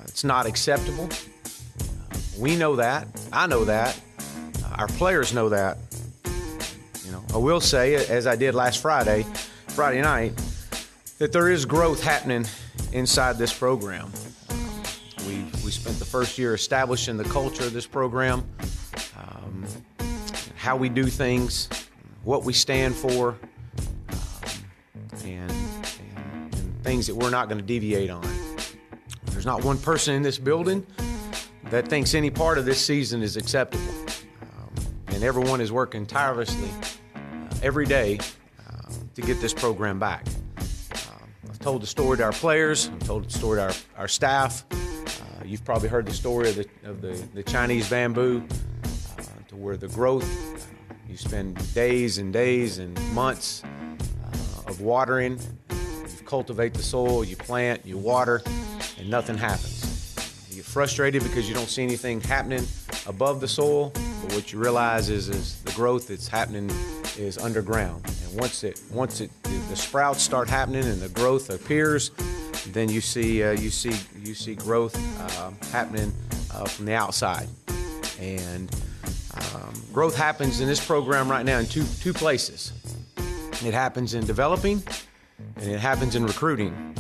It's not acceptable. We know that. I know that. Our players know that. I will say, as I did last Friday night, that there is growth happening inside this program. We spent the first year establishing the culture of this program, how we do things, what we stand for, and things that we're not going to deviate on. There's not one person in this building that thinks any part of this season is acceptable. And everyone is working tirelessly every day to get this program back. I've told the story to our players. I've told the story to our staff. You've probably heard the story of the Chinese bamboo, to where the growth, you spend days and days and months of watering. You cultivate the soil, you plant, you water, and nothing happens. You get frustrated because you don't see anything happening above the soil, but what you realize is the growth that's happening is underground. And once the sprouts start happening and the growth appears, then you see growth happening from the outside. And growth happens in this program right now in two places. It happens in developing, and it happens in recruiting.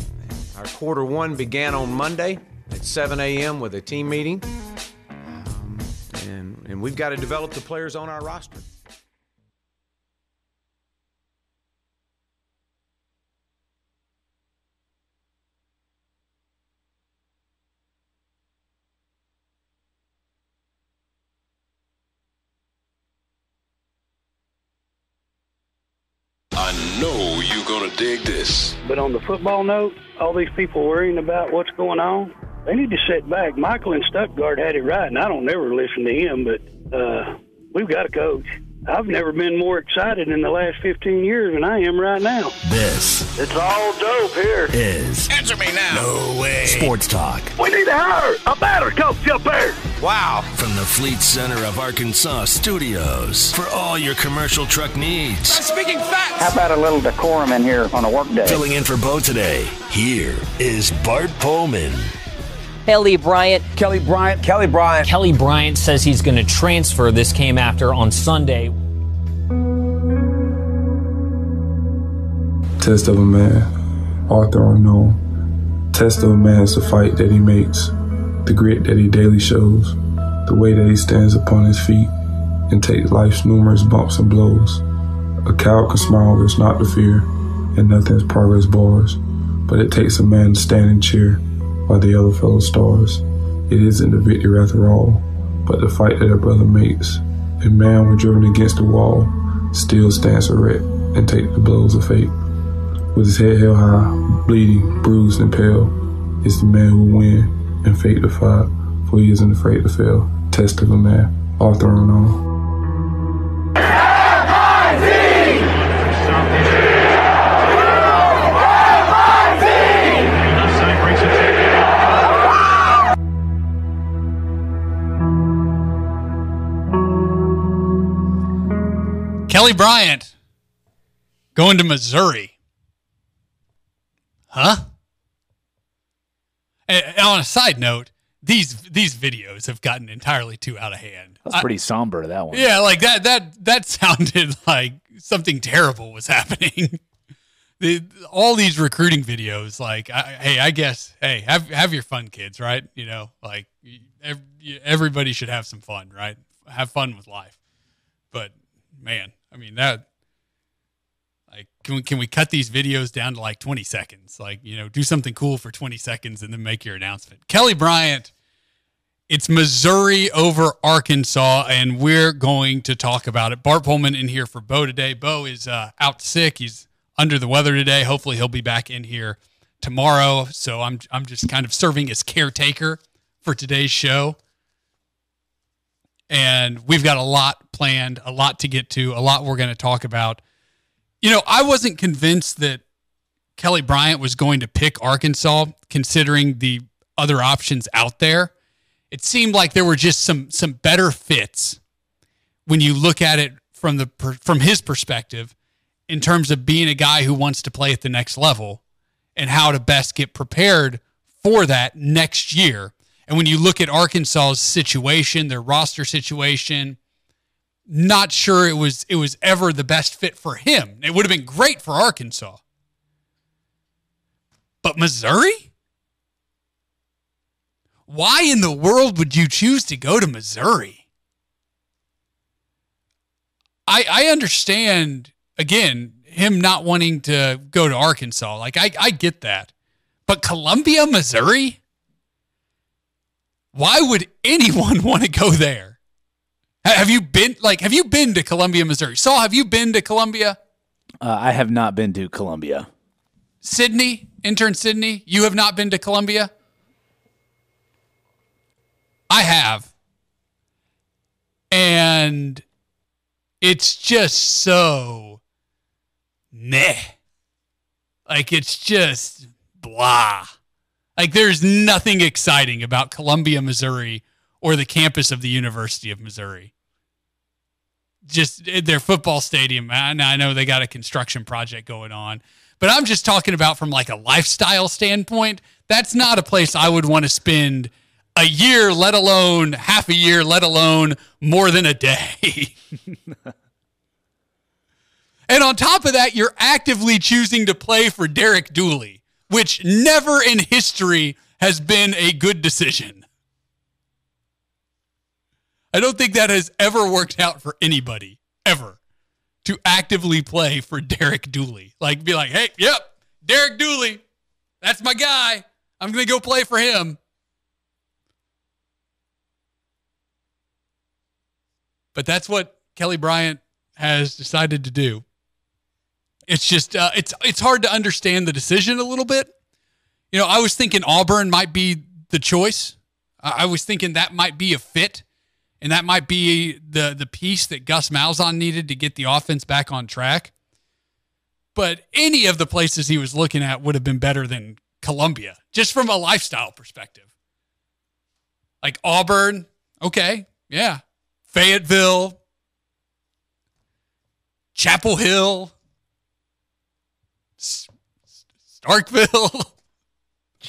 Our quarter one began on Monday at 7 a.m. with a team meeting, and we've got to develop the players on our roster. I know you're going to dig this. But on the football note, all these people worrying about what's going on, they need to sit back. Michael in Stuttgart had it right, and I don't never listen to him, but we've got a coach. I've never been more excited in the last 15 years than I am right now. This. It's all dope here. Is. Answer me now. No way. Sports Talk. We need to hire a batter coach up there. Wow. From the Fleet Center of Arkansas Studios. For all your commercial truck needs. I'm speaking facts. How about a little decorum in here on a work day? Filling in for Bo today, here is Bart Pullman. Kelly Bryant. Kelly Bryant says he's going to transfer. This came after on Sunday. Test of a man, Arthur unknown. Test of a man is the fight that he makes, the grit that he daily shows, the way that he stands upon his feet and takes life's numerous bumps and blows. A coward can smile, there's not to fear, and nothing's progress bars, but it takes a man to stand and cheer while the other fellow stars. It isn't the victory after all, but the fight that a brother makes. A man when driven against the wall still stands erect and takes the blows of fate. With his head held high, bleeding, bruised and pale, is the man who win and fate to fight, for he isn't afraid to fail. Test of a man, Arthur unknown. Kelly Bryant going to Missouri. Huh? And on a side note, these videos have gotten entirely too out of hand. That's pretty somber, that one. Yeah, like that sounded like something terrible was happening. All these recruiting videos, like, I guess, have your fun, kids, right? You know, like everybody should have some fun, right? Have fun with life. But man, I mean that. Like, can we cut these videos down to like 20 seconds? Like, you know, do something cool for 20 seconds and then make your announcement. Kelly Bryant, it's Missouri over Arkansas, and we're going to talk about it. Bart Pullman in here for Bo today. Bo is out sick. He's under the weather today. Hopefully he'll be back in here tomorrow. So I'm just kind of serving as caretaker for today's show. And we've got a lot planned, a lot to get to, a lot we're going to talk about. You know, I wasn't convinced that Kelly Bryant was going to pick Arkansas, considering the other options out there. It seemed like there were just some better fits when you look at it from his perspective in terms of being a guy who wants to play at the next level and how to best get prepared for that next year. And when you look at Arkansas's situation, their roster situation, not sure it was ever the best fit for him. It would have been great for Arkansas. But Missouri? Why in the world would you choose to go to Missouri? I understand, again, him not wanting to go to Arkansas. Like, I get that. But Columbia, Missouri? Why would anyone want to go there? Have you been to Columbia, Missouri? Saul, have you been to Columbia? I have not been to Columbia. Sydney, intern Sydney, you have not been to Columbia? I have. And it's just so meh. Like, it's just blah. Like, there's nothing exciting about Columbia, Missouri, or the campus of the University of Missouri. Just their football stadium. I know they got a construction project going on, but I'm just talking about from like a lifestyle standpoint. That's not a place I would want to spend a year, let alone half a year, let alone more than a day. And on top of that, you're actively choosing to play for Derek Dooley, which never in history has been a good decision. I don't think that has ever worked out for anybody, ever, to actively play for Derek Dooley. Like, be like, hey, yep, Derek Dooley, that's my guy. I'm going to go play for him. But that's what Kelly Bryant has decided to do. It's just, it's hard to understand the decision a little bit. You know, I was thinking Auburn might be the choice. I was thinking that might be a fit, and that might be the piece that Gus Malzahn needed to get the offense back on track. But any of the places he was looking at would have been better than Columbia, just from a lifestyle perspective. Like Auburn, okay, yeah. Fayetteville, Chapel Hill, Starkville.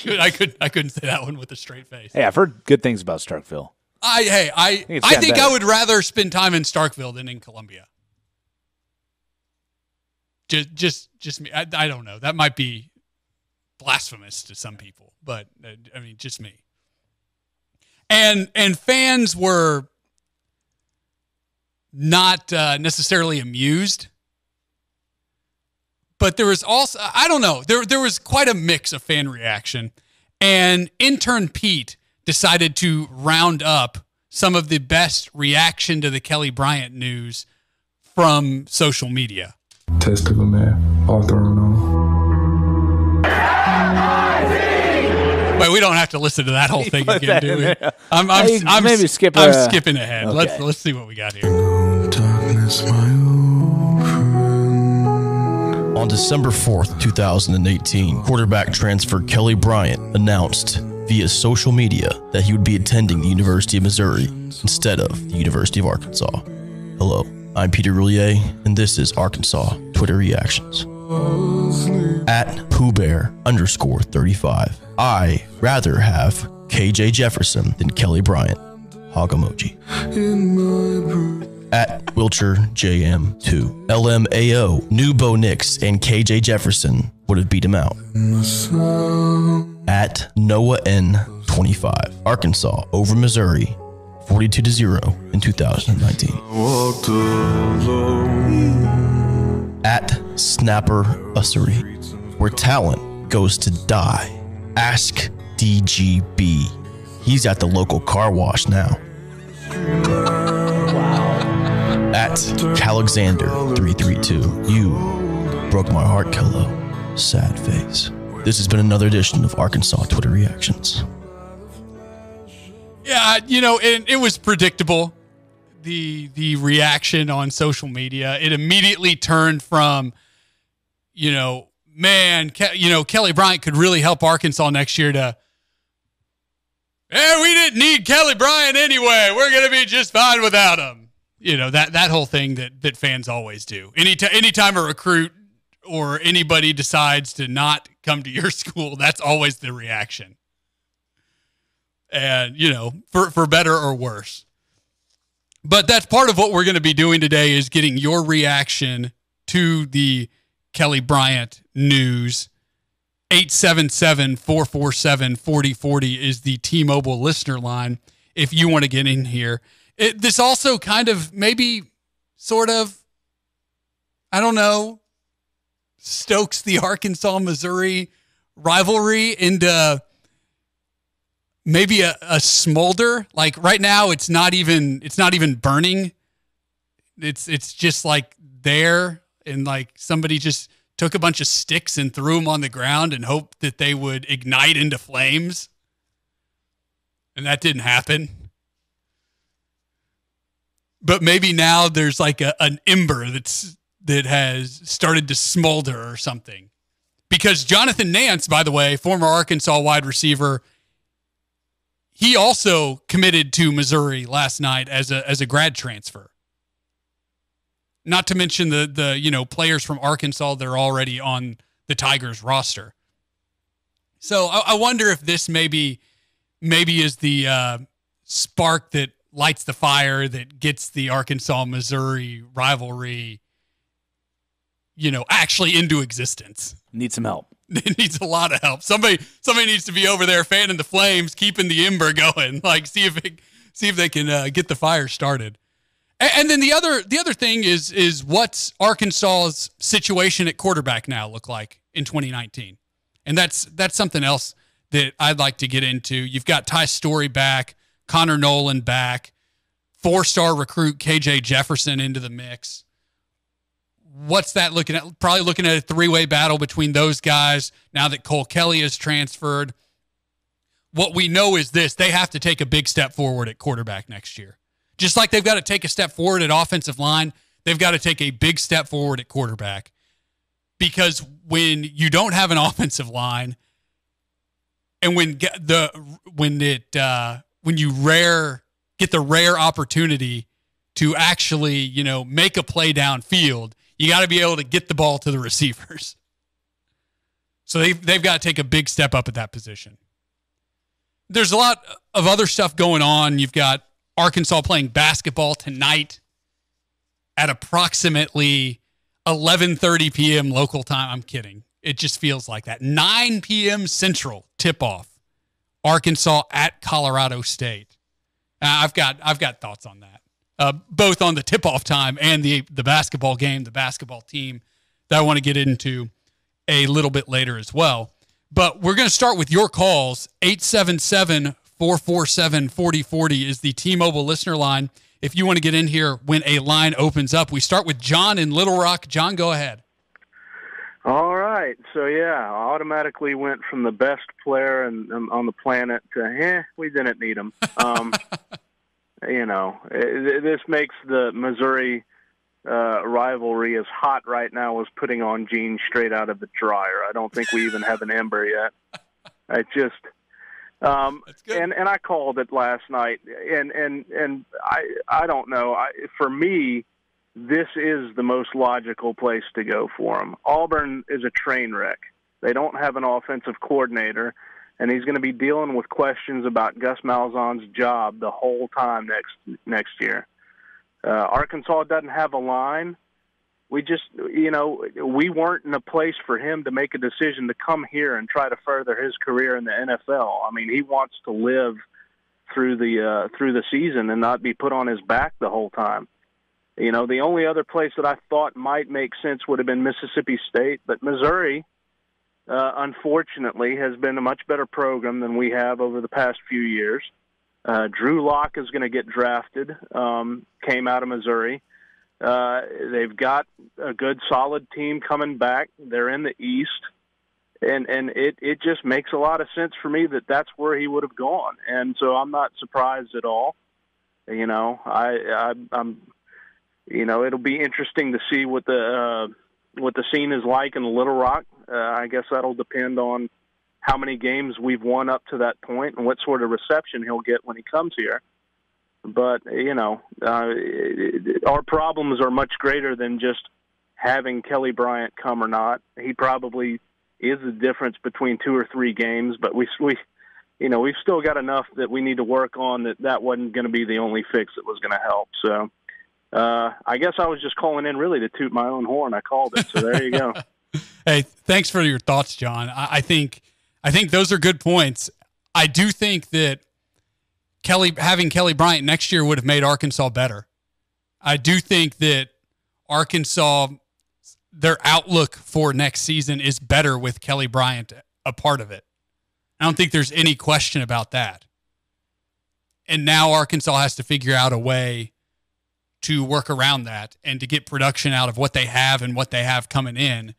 I couldn't say that one with a straight face. Hey, I've heard good things about Starkville. I think I would rather spend time in Starkville than in Columbia. Just me. I don't know. That might be blasphemous to some people, but I mean, just me. And fans were not necessarily amused, but there was also, I don't know, there was quite a mix of fan reaction, and intern Pete decided to round up some of the best reaction to the Kelly Bryant news from social media. Test of a man, Arthur Unknown. Wait, we don't have to listen to that whole thing again, do we? I'm skipping ahead. Okay. Let's see what we got here. Darkness, my old friend. On December 4th, 2018, quarterback transfer Kelly Bryant announced via social media that he would be attending the University of Missouri instead of the University of Arkansas. Hello, I'm Peter Roulier, and this is Arkansas Twitter Reactions. At PoohBear_35. I rather have KJ Jefferson than Kelly Bryant. Hog emoji. At WilcherJM2. LMAO knew Bo Nix and KJ Jefferson would have beat him out. At Noah N25. Arkansas over Missouri 42-0 in 2019. At Snapper Ussery. Where talent goes to die. Ask DGB. He's at the local car wash now. Wow. At Calexander332. You broke my heart, Kello. Sad face. This has been another edition of Arkansas Twitter Reactions. Yeah, you know, it was predictable. The reaction on social media, it immediately turned from, you know, man, Kelly Bryant could really help Arkansas next year to, we didn't need Kelly Bryant anyway. We're going to be just fine without him. You know, that whole thing that fans always do. Anytime a recruit or anybody decides to not come to your school, that's always the reaction. and, for better or worse. But that's part of what we're going to be doing today is getting your reaction to the Kelly Bryant news. 877-447-4040 is the T-Mobile listener line if you want to get in here. This also kind of maybe sort of, I don't know, stokes the Arkansas-Missouri rivalry into maybe a smolder. Like right now it's not even burning. It's just like there, and like somebody just took a bunch of sticks and threw them on the ground and hoped that they would ignite into flames. And that didn't happen. But maybe now there's like an ember that has started to smolder or something. Because Jonathan Nance, by the way, former Arkansas wide receiver, he also committed to Missouri last night as a grad transfer. Not to mention the players from Arkansas that are already on the Tigers roster. So I wonder if this maybe is the spark that lights the fire that gets the Arkansas-Missouri rivalry, actually into existence. Need some help. It needs a lot of help. Somebody needs to be over there fanning the flames, keeping the ember going. Like see if they can get the fire started. And then the other thing is what's Arkansas's situation at quarterback now look like in 2019, and that's something else that I'd like to get into. You've got Ty Story back, Connor Nolan back, 4-star recruit KJ Jefferson into the mix. What's that looking at? Probably looking at a three-way battle between those guys now that Cole Kelly has transferred. What we know is this: they have to take a big step forward at quarterback next year. Just like they've got to take a step forward at offensive line, they've got to take a big step forward at quarterback. Because when you don't have an offensive line, and when you get the rare opportunity to actually, make a play downfield, you got to be able to get the ball to the receivers. So they've got to take a big step up at that position. There's a lot of other stuff going on. You've got Arkansas playing basketball tonight at approximately 11:30 p.m. local time. I'm kidding. It just feels like that. 9 p.m. Central tip-off. Arkansas at Colorado State. I've got thoughts on that, both on the tip-off time and the basketball game, the basketball team that I want to get into a little bit later as well. But we're going to start with your calls. 877-447-4040 is the T-Mobile listener line. If you want to get in here when a line opens up, we start with John in Little Rock. John, go ahead. All right. So, I automatically went from the best player on the planet to, we didn't need him. This makes the Missouri rivalry as hot right now as putting on jeans straight out of the dryer. I don't think we even have an ember yet. And I called it last night, and I don't know. For me, this is the most logical place to go for them. Auburn is a train wreck. They don't have an offensive coordinator, and he's going to be dealing with questions about Gus Malzahn's job the whole time next year. Arkansas doesn't have a line. We just, we weren't in a place for him to make a decision to come here and try to further his career in the NFL. I mean, he wants to live through the season and not be put on his back the whole time. The only other place that I thought might make sense would have been Mississippi State, but Missouri, unfortunately, has been a much better program than we have over the past few years. Drew Lock is going to get drafted, came out of Missouri. They've got a good, solid team coming back. They're in the East, and it just makes a lot of sense for me that that's where he would have gone. And so I'm not surprised at all. It'll be interesting to see what the scene is like in Little Rock. I guess that'll depend on how many games we've won up to that point and what sort of reception he'll get when he comes here. But, our problems are much greater than just having Kelly Bryant come or not. He probably is the difference between 2 or 3 games, but we we've still got enough that we need to work on that wasn't going to be the only fix that was going to help. So I guess I was just calling in really to toot my own horn. I called it. So there you go. Hey, thanks for your thoughts, John. I think those are good points. I do think that having Kelly Bryant next year would have made Arkansas better. I do think that Arkansas, their outlook for next season is better with Kelly Bryant a part of it. I don't think there's any question about that. And now Arkansas has to figure out a way to work around that and to get production out of what they have and what they have coming in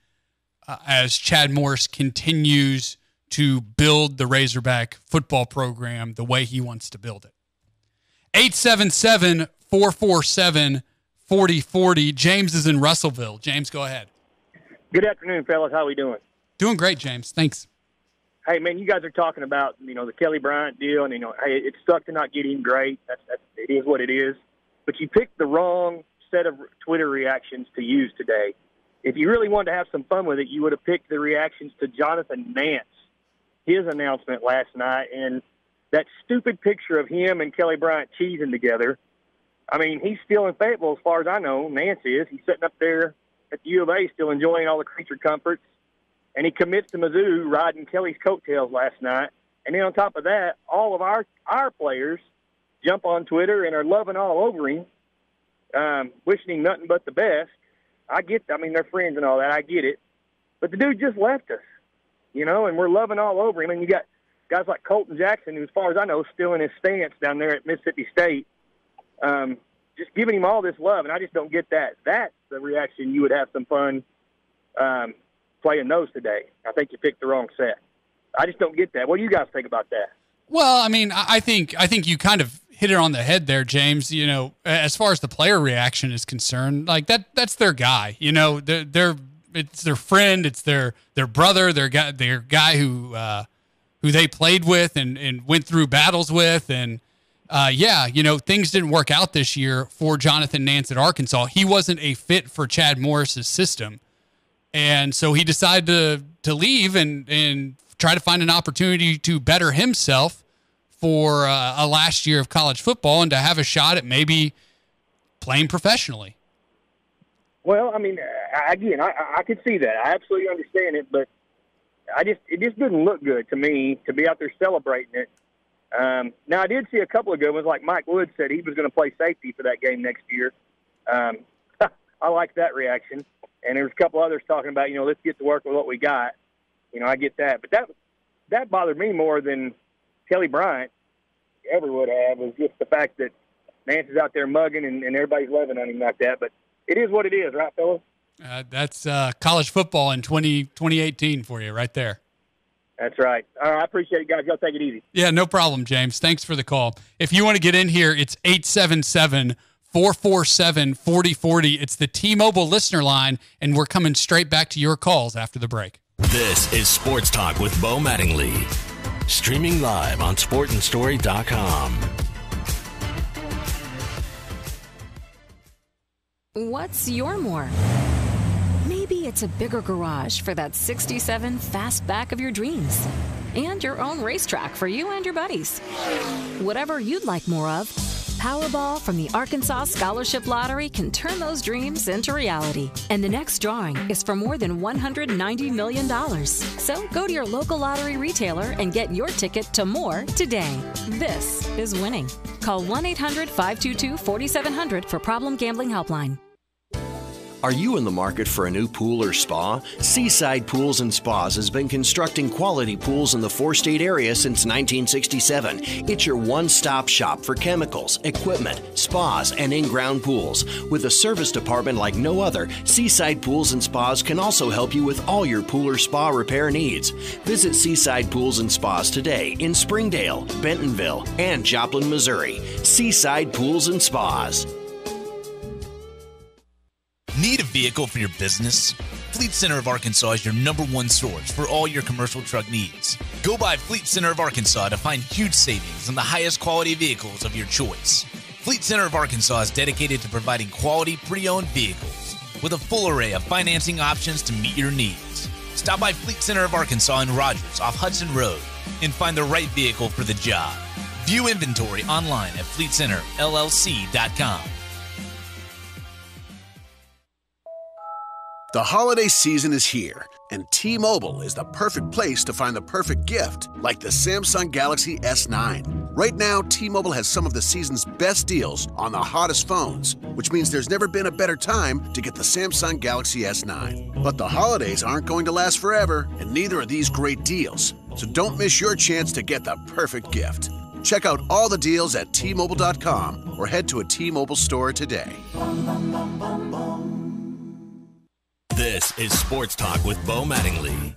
as Chad Morris continues to build the Razorback football program the way he wants to build it. 877-447-4040. James is in Russellville. James, go ahead. Good afternoon, fellas. How we doing? Doing great, James. Thanks. Hey, man, you guys are talking about, the Kelly Bryant deal, and, hey, it sucked to not get him great. It is what it is. But you picked the wrong set of Twitter reactions to use today. If you really wanted to have some fun with it, you would have picked the reactions to Jonathan Nance, his announcement last night, and that stupid picture of him and Kelly Bryant cheesing together. I mean, he's still in Fayetteville as far as I know. Nance is. He's sitting up there at the U of A still enjoying all the creature comforts. And he commits to Mizzou riding Kelly's coattails last night. And then on top of that, all of our players jump on Twitter and are loving all over him, wishing him nothing but the best. They're friends and all that. I get it. But the dude just left us, and we're loving all over him. And you got guys like Colton Jackson, who, as far as I know, is still in his stance down there at Mississippi State, just giving him all this love. And I just don't get that. That's the reaction you would have some fun playing those today. I think you picked the wrong set. I just don't get that. What do you guys think about that? Well, I mean, I think you kind of hit it on the head there, James. As far as the player reaction is concerned, like that's their guy. It's their friend, it's their brother, their guy who they played with and went through battles with, and things didn't work out this year for Jonathan Nance at Arkansas. He wasn't a fit for Chad Morris's system, and so he decided to leave and try to find an opportunity to better himself for a last year of college football and to have a shot at maybe playing professionally. Well, I mean, again, I could see that. I absolutely understand it, but it just didn't look good to me to be out there celebrating it. Now, I did see a couple of good ones, like Mike Wood said he was going to play safety for that game next year. I like that reaction. And there was a couple others talking about, let's get to work with what we got. I get that. But that bothered me more than Kelly Bryant ever would have, was just the fact that Nance is out there mugging and everybody's loving on him like that. But it is what it is, right, fellas? That's college football in 2018 for you right there. That's right. All right, I appreciate it, guys. Y'all take it easy. Yeah, no problem, James. Thanks for the call. If you want to get in here, it's 877-447-4040. It's the T-Mobile listener line, and we're coming straight back to your calls after the break. This is Sports Talk with Bo Mattingly. Streaming live on sportandstory.com. What's your more? Maybe it's a bigger garage for that 67 Fastback of your dreams. And your own racetrack for you and your buddies. Whatever you'd like more of, Powerball from the Arkansas Scholarship Lottery can turn those dreams into reality. And the next drawing is for more than $190 million. So go to your local lottery retailer and get your ticket to more today. This is winning. Call 1-800-522-4700 for Problem Gambling Helpline. Are you in the market for a new pool or spa? Seaside Pools and Spas has been constructing quality pools in the four-state area since 1967. It's your one-stop shop for chemicals, equipment, spas, and in-ground pools. With a service department like no other, Seaside Pools and Spas can also help you with all your pool or spa repair needs. Visit Seaside Pools and Spas today in Springdale, Bentonville, and Joplin, Missouri. Seaside Pools and Spas. Need a vehicle for your business? Fleet Center of Arkansas is your #1 source for all your commercial truck needs. Go by Fleet Center of Arkansas to find huge savings on the highest quality vehicles of your choice. Fleet Center of Arkansas is dedicated to providing quality pre-owned vehicles with a full array of financing options to meet your needs. Stop by Fleet Center of Arkansas in Rogers off Hudson Road and find the right vehicle for the job. View inventory online at FleetCenterLLC.com. The holiday season is here, and T-Mobile is the perfect place to find the perfect gift, like the Samsung Galaxy S9. Right now, T-Mobile has some of the season's best deals on the hottest phones, which means there's never been a better time to get the Samsung Galaxy S9. But the holidays aren't going to last forever, and neither are these great deals. So don't miss your chance to get the perfect gift. Check out all the deals at T-Mobile.com or head to a T-Mobile store today. This is Sports Talk with Bo Mattingly.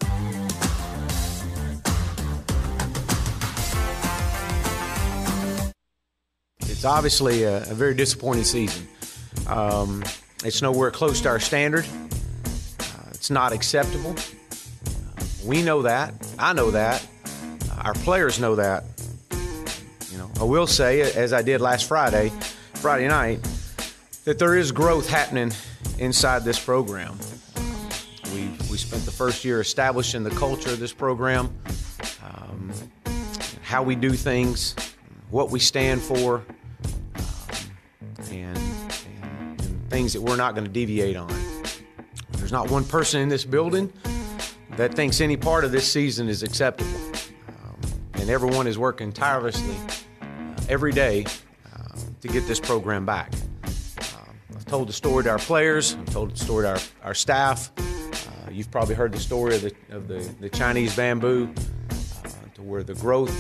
It's obviously a very disappointing season. It's nowhere close to our standard. It's not acceptable. We know that. I know that. Our players know that. I will say, as I did last Friday night, that there is growth happening inside this program. We spent the first year establishing the culture of this program, how we do things, what we stand for, and things that we're not going to deviate on. There's not one person in this building that thinks any part of this season is acceptable. And everyone is working tirelessly every day to get this program back. I've told the story to our players. I've told the story to our staff. You've probably heard the story of the Chinese bamboo, to where the growth,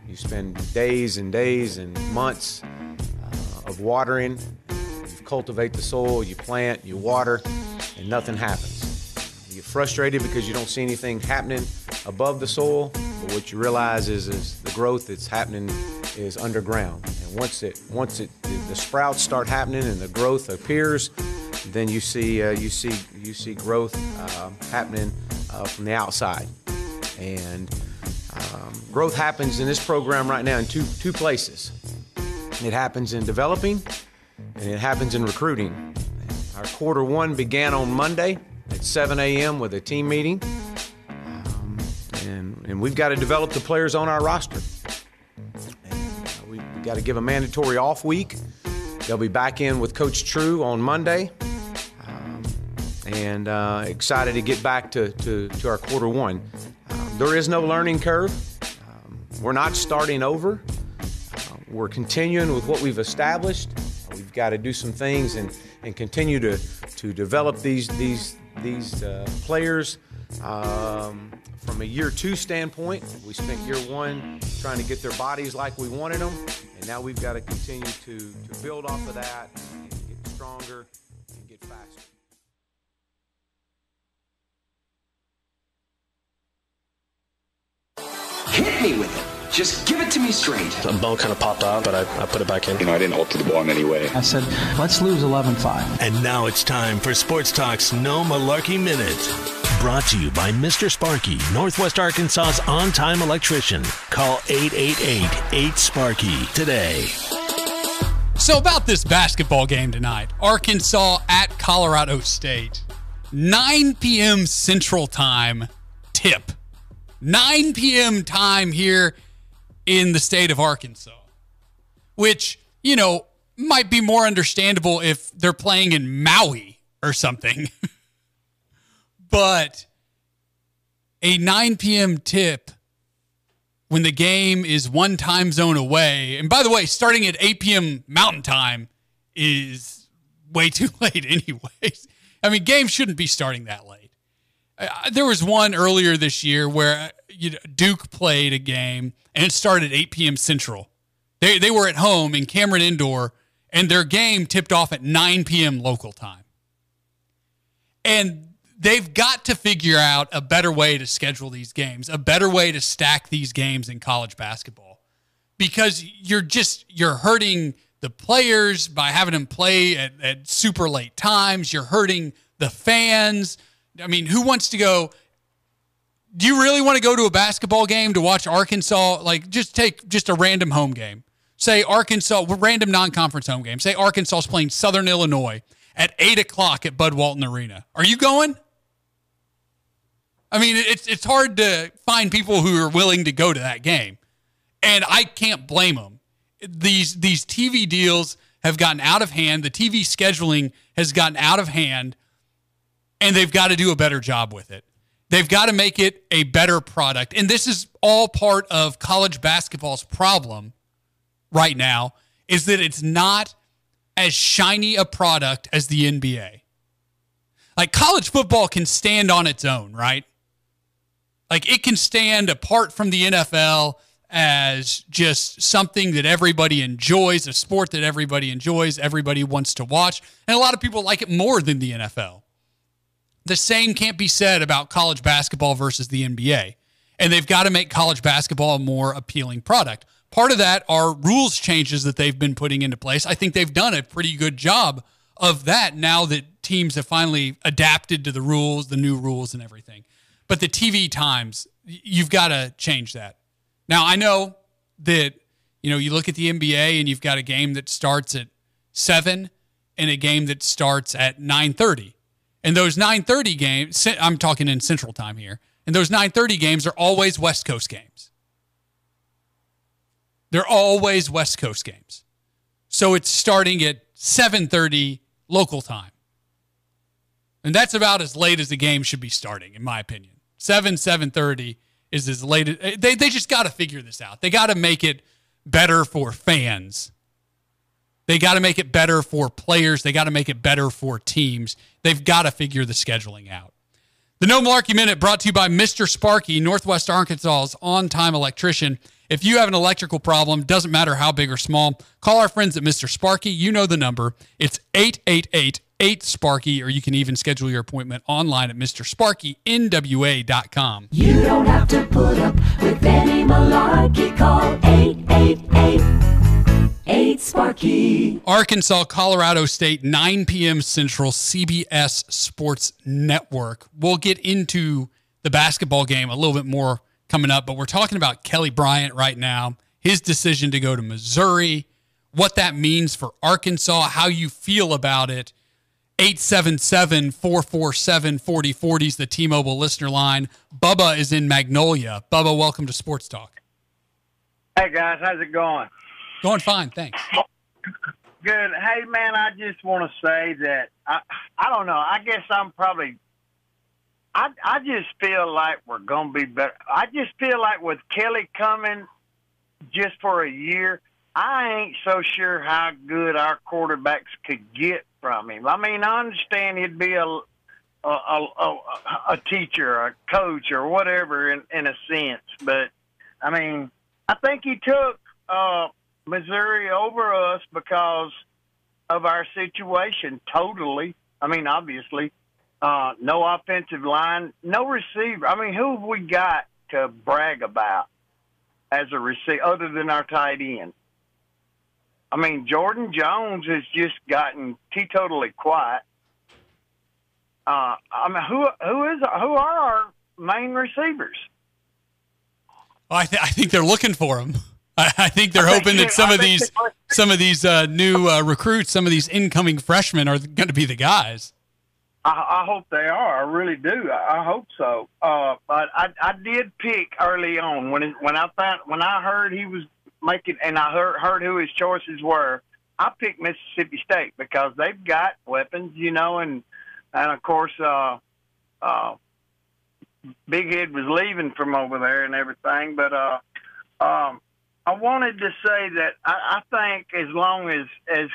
you spend days and days and months of watering. You cultivate the soil, you plant, you water, and nothing happens. You get frustrated because you don't see anything happening above the soil, but what you realize is the growth that's happening is underground. And once the sprouts start happening and the growth appears, then you see growth happening from the outside. And growth happens in this program right now in two places. It happens in developing, and it happens in recruiting. Our quarter one began on Monday at 7 a.m. with a team meeting, and we've got to develop the players on our roster. We've got to give a mandatory off week. They'll be back in with Coach True on Monday. And excited to get back to our quarter one. There is no learning curve. We're not starting over. We're continuing with what we've established. We've got to do some things and continue to develop these players from a year two standpoint. We spent year one trying to get their bodies like we wanted them, and now we've got to continue to build off of that and get stronger and get faster. Hit me with it. Just give it to me straight. The ball kind of popped out, but I put it back in. I didn't alter the ball in any way. I said, let's lose 11-5. And now it's time for Sports Talk's No Malarkey Minute. Brought to you by Mr. Sparky, Northwest Arkansas's on-time electrician. Call 888-8-SPARKY today. So about this basketball game tonight, Arkansas at Colorado State. 9 p.m. Central Time tip. 9 p.m. time here in the state of Arkansas, which, might be more understandable if they're playing in Maui or something. But a 9 p.m. tip when the game is one time zone away, and by the way, starting at 8 p.m. Mountain Time is way too late anyways. I mean, games shouldn't be starting that late. There was one earlier this year where Duke played a game and it started at 8 p.m. Central. They were at home in Cameron Indoor, and their game tipped off at 9 p.m. local time. And they've got to figure out a better way to schedule these games, a better way to stack these games in college basketball, because you're hurting the players by having them play at super late times. You're hurting the fans. I mean, who wants to go? Do you really want to go to a basketball game to watch Arkansas? Like, just take a random home game. Say Arkansas, random non-conference home game. Say Arkansas is playing Southern Illinois at 8 o'clock at Bud Walton Arena. Are you going? I mean, it's hard to find people who are willing to go to that game. And I can't blame them. These TV deals have gotten out of hand. The TV scheduling has gotten out of hand, and they've got to do a better job with it. They've got to make it a better product. And this is all part of college basketball's problem right now, is that it's not as shiny a product as the NBA. Like, college football can stand on its own, right? Like, it can stand apart from the NFL as just something that everybody enjoys, a sport that everybody enjoys, everybody wants to watch, and a lot of people like it more than the NFL. The same can't be said about college basketball versus the NBA, and they've got to make college basketball a more appealing product. Part of that are rules changes that they've been putting into place. I think they've done a pretty good job of that now that teams have finally adapted to the rules, the new rules and everything. But the TV times, you've got to change that. Now, I know that, you look at the NBA and you've got a game that starts at 7 and a game that starts at 9:30. And those 9:30 games, I'm talking in Central Time here, and those 9:30 games are always West Coast games. They're always West Coast games. So it's starting at 7:30 local time. And that's about as late as the game should be starting, in my opinion. 7:30 is as late as they just got to figure this out. They got to make it better for fans. They got to make it better for players. They got to make it better for teams. They've got to figure the scheduling out. The No Malarkey Minute brought to you by Mr. Sparky, Northwest Arkansas's on-time electrician. If you have an electrical problem, doesn't matter how big or small, call our friends at Mr. Sparky. You know the number. It's 888-8-SPARKY, or you can even schedule your appointment online at MrSparkyNWA.com. You don't have to put up with any malarkey. Call 888-8-SPARKY. Arkansas, Colorado State, 9 p.m. Central, CBS Sports Network. We'll get into the basketball game a little bit more coming up, but we're talking about Kelly Bryant right now, his decision to go to Missouri, what that means for Arkansas, how you feel about it. 877-447-4040 is the T-Mobile listener line. Bubba is in Magnolia. Bubba, welcome to Sports Talk. Hey, guys. How's it going? Going fine, thanks. Good. Hey, man, I just want to say that, I don't know, I guess I'm probably, I just feel like we're going to be better. I just feel like with Kelly coming just for a year, I ain't so sure how good our quarterbacks could get from him. I mean, I understand he'd be a teacher, a coach, or whatever in a sense, but I mean, I think he took Missouri over us because of our situation totally. I mean, obviously, no offensive line, no receiver. I mean, who have we got to brag about as a receiver other than our tight end? I mean, Jordan Jones has just gotten teetotally quiet. I mean, who are our main receivers? I think they're looking for him. I think they're hoping that some of these new recruits, some of these incoming freshmen, are going to be the guys. I hope they are. I really do. I hope so. But I did pick early on when I heard he was making, and I heard who his choices were. I picked Mississippi State because they've got weapons, and of course, Big Head was leaving from over there and everything. But I wanted to say that I think as long as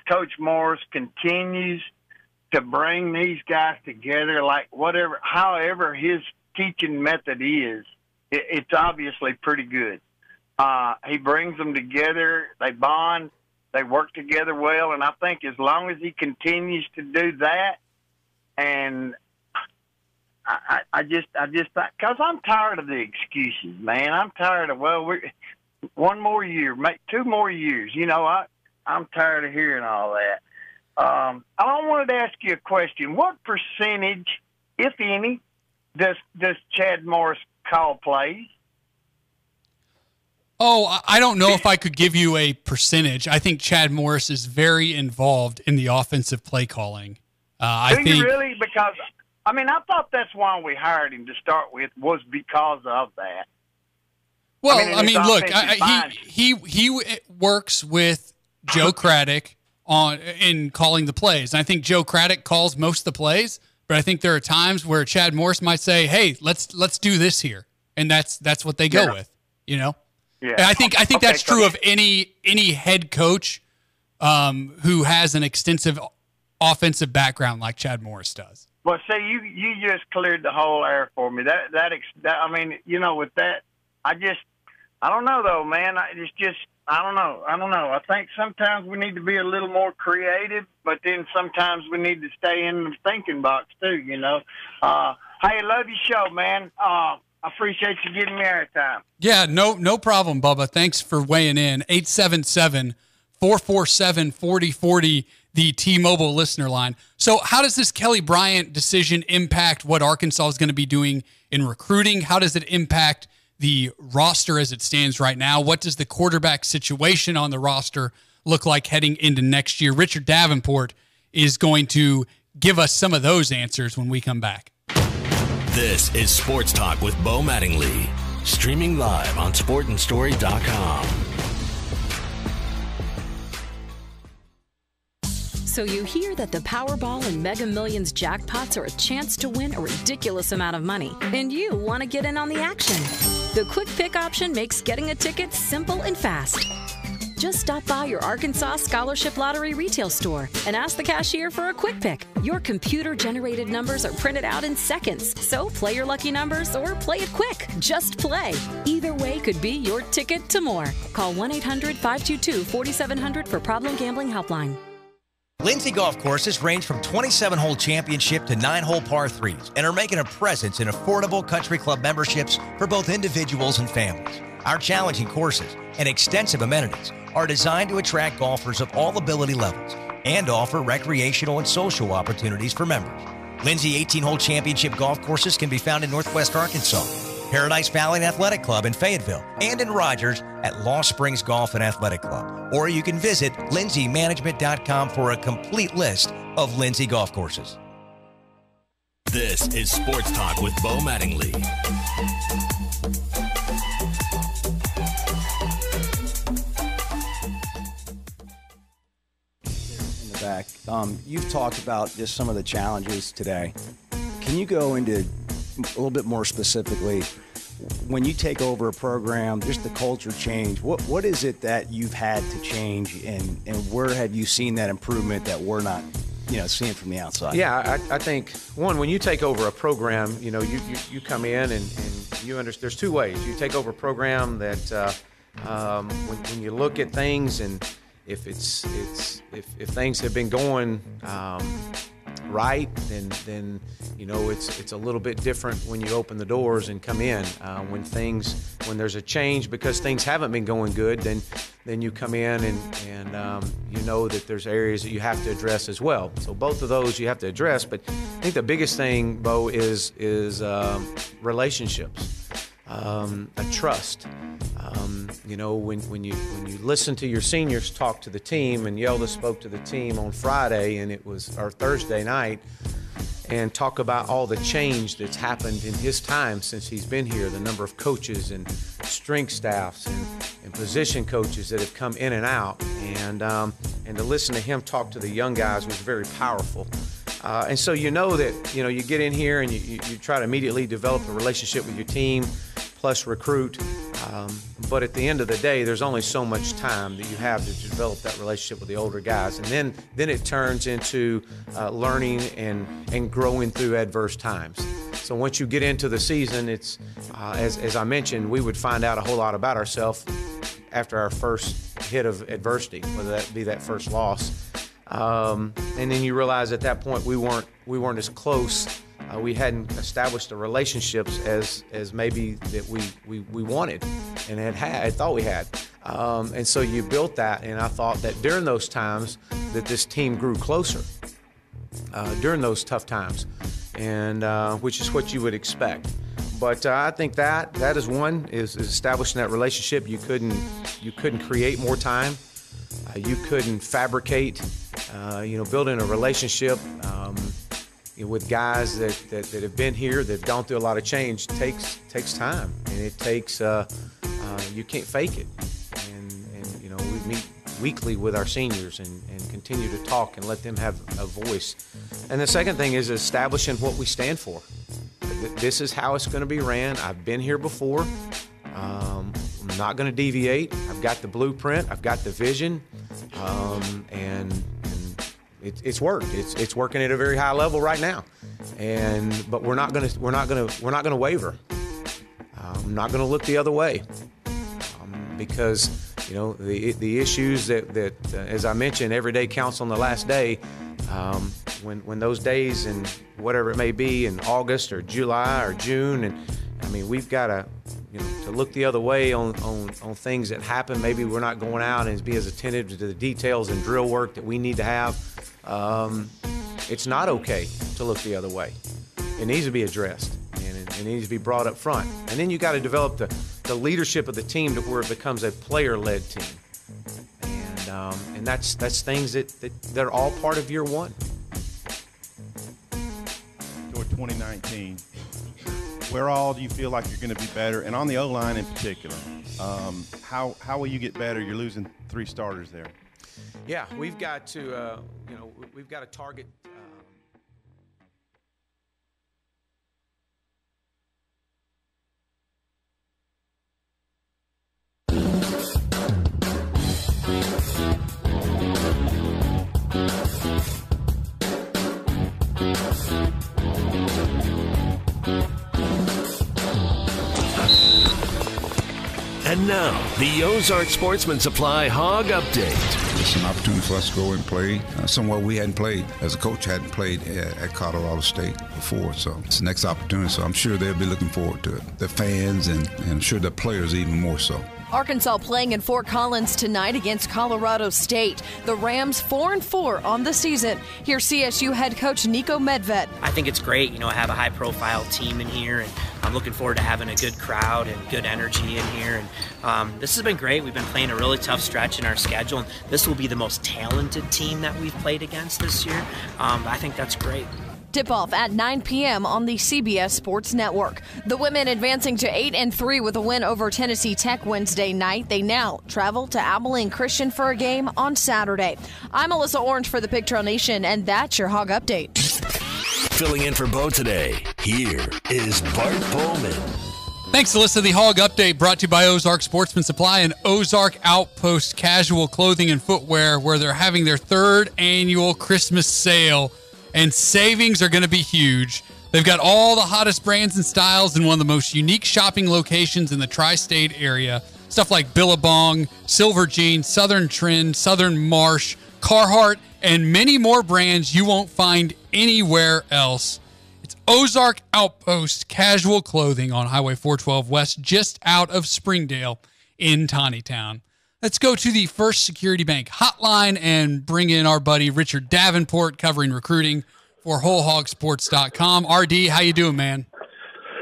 Coach Morris continues to bring these guys together, like however his teaching method is, it's obviously pretty good. He brings them together, they bond, they work together well, and I think as long as he continues to do that, and I just because I'm tired of the excuses, man. I'm tired of one more year, 2 more years. I'm tired of hearing all that. I wanted to ask you a question. What percentage, if any, does Chad Morris call plays? Oh, I don't know if I could give you a percentage. I think Chad Morris is very involved in the offensive play calling. Do you really? Because I mean, I thought that's why we hired him to start with, was because of that. Well, look, he works with Joe Craddock in calling the plays. And I think Joe Craddock calls most of the plays, but I think there are times where Chad Morris might say, "Hey, let's do this here," and that's what they go with, you know. Yeah, and I think that's true of any head coach who has an extensive offensive background like Chad Morris does. Well, see, you just cleared the whole air for me. That I mean, you know, with that, I don't know though, man. I don't know. I think sometimes we need to be a little more creative, but then sometimes we need to stay in the thinking box too, you know. Hey, I love your show, man. I appreciate you giving me airtime. Yeah, no problem, Bubba. Thanks for weighing in. 877-447-4040, the T-Mobile listener line. So how does this Kelly Bryant decision impact what Arkansas is going to be doing in recruiting? How does it impact the roster as it stands right now? What does the quarterback situation on the roster look like heading into next year? Richard Davenport is going to give us some of those answers when we come back. This is Sports Talk with Bo Mattingly, streaming live on sportandstory.com. So you hear that the Powerball and Mega Millions jackpots are a chance to win a ridiculous amount of money, and you want to get in on the action. The Quick Pick option makes getting a ticket simple and fast. Just stop by your Arkansas Scholarship Lottery retail store and ask the cashier for a Quick Pick. Your computer-generated numbers are printed out in seconds, so play your lucky numbers or play it quick. Just play. Either way could be your ticket to more. Call 1-800-522-4700 for Problem Gambling Helpline. Lindsay Golf Courses range from 27-hole championship to 9-hole par 3s and are making a presence in affordable country club memberships for both individuals and families. Our challenging courses and extensive amenities are designed to attract golfers of all ability levels and offer recreational and social opportunities for members. Lindsay 18-hole championship golf courses can be found in Northwest Arkansas, Paradise Valley Athletic Club in Fayetteville, and in Rogers at Lost Springs Golf and Athletic Club. Or you can visit lindsaymanagement.com for a complete list of Lindsay golf courses. This is Sports Talk with Bo Mattingly. In the back, you've talked about just some of the challenges today. Can you go into a little bit more specifically, when you take over a program, just the culture change, what is it that you've had to change, and where have you seen that improvement that we're not, seeing from the outside? Yeah, I think, one, when you take over a program, you come in and you understand. There's two ways. You take over a program that when you look at things, and if things have been going right, then it's a little bit different when you open the doors and come in. When there's a change because things haven't been going good, then you come in and you know that there's areas that you have to address as well. So both of those you have to address. But I think the biggest thing, Bo, is relationships, a trust. When you listen to your seniors talk to the team, and Yelda spoke to the team on Friday, and it was our Thursday night, and talk about all the change that's happened in his time since he's been here, the number of coaches and strength staffs and position coaches that have come in and out, and to listen to him talk to the young guys was very powerful. And so you get in here and you try to immediately develop a relationship with your team, plus recruit. But at the end of the day, there's only so much time that you have to develop that relationship with the older guys. And then it turns into learning and growing through adverse times. So once you get into the season, it's, as I mentioned, we would find out a whole lot about ourselves after our first hit of adversity, whether that be that first loss. And then you realize at that point we weren't as close. We hadn't established the relationships as maybe that we wanted and had thought we had. And so you built that, and I thought that during those times that this team grew closer during those tough times, and which is what you would expect. But I think that is one, is establishing that relationship. You couldn't create more time. You couldn't fabricate, building a relationship. with guys that have been here, that have gone through a lot of change, takes time, and it takes you can't fake it. And you know, we meet weekly with our seniors and continue to talk and let them have a voice. And the second thing is establishing what we stand for. This is how it's going to be ran. I've been here before. I'm not going to deviate. I've got the blueprint. To got the vision, and it's worked. It's working at a very high level right now. But we're not going to waver. I'm not going to look the other way, because you know the issues that as I mentioned, every day counts on the last day. When those days and whatever it may be in August or July or June, and I mean we've got to look the other way on things that happen. Maybe we're not going out and be as attentive to the details and drill work that we need to have. It's not okay to look the other way. It needs to be addressed, and it needs to be brought up front. And then you got to develop the leadership of the team to where it becomes a player-led team. And that's things that are all part of year one. Toward 2019, where all do you feel like you're going to be better? And on the O-line in particular, how will you get better? You're losing 3 starters there. Yeah, we've got to we've got to target. And now, the Ozark Sportsman Supply Hog Update. It's an opportunity for us to go and play somewhere we hadn't played. As a coach, hadn't played at Colorado State before, so it's the next opportunity. So I'm sure they'll be looking forward to it. The fans and I'm sure the players even more so. Arkansas playing in Fort Collins tonight against Colorado State. The Rams 4-4 on the season. Here's CSU head coach Nico Medved. I think it's great, I have a high-profile team in here, and I'm looking forward to having a good crowd and good energy in here. And this has been great. We've been playing a really tough stretch in our schedule, and this will be the most talented team that we've played against this year. I think that's great. Tip-off at 9 p.m. on the CBS Sports Network. The women advancing to 8-3 with a win over Tennessee Tech Wednesday night. They now travel to Abilene Christian for a game on Saturday. I'm Alyssa Orange for the Pig Trail Nation, and that's your Hog Update. Filling in for Bo today, here is Bart Bowman. Thanks, Alyssa. The Hog Update brought to you by Ozark Sportsman Supply and Ozark Outpost Casual Clothing and Footwear, where they're having their 3rd annual Christmas sale. And savings are going to be huge. They've got all the hottest brands and styles in one of the most unique shopping locations in the tri-state area. Stuff like Billabong, Silver Jean, Southern Trend, Southern Marsh, Carhartt, and many more brands you won't find anywhere else. It's Ozark Outpost Casual Clothing on Highway 412 West, just out of Springdale in Tawnytown. Let's go to the First Security Bank hotline and bring in our buddy Richard Davenport covering recruiting for WholeHogSports.com. RD, how you doing, man?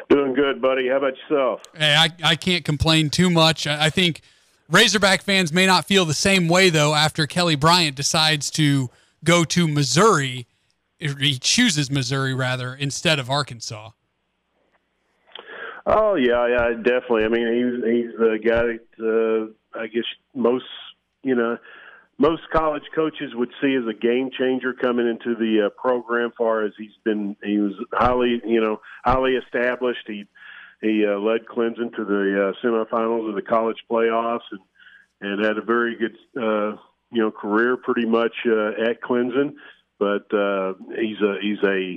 Doing good, buddy. How about yourself? Hey, I can't complain too much. I think Razorback fans may not feel the same way, though, after Kelly Bryant decides to go to Missouri. He chooses Missouri, rather, instead of Arkansas. Oh, yeah, definitely. I mean, he's the guy that I guess most college coaches would see as a game changer coming into the program. Far as he was highly established. He led Clemson to the semifinals of the college playoffs and had a very good career pretty much at Clemson. But he's a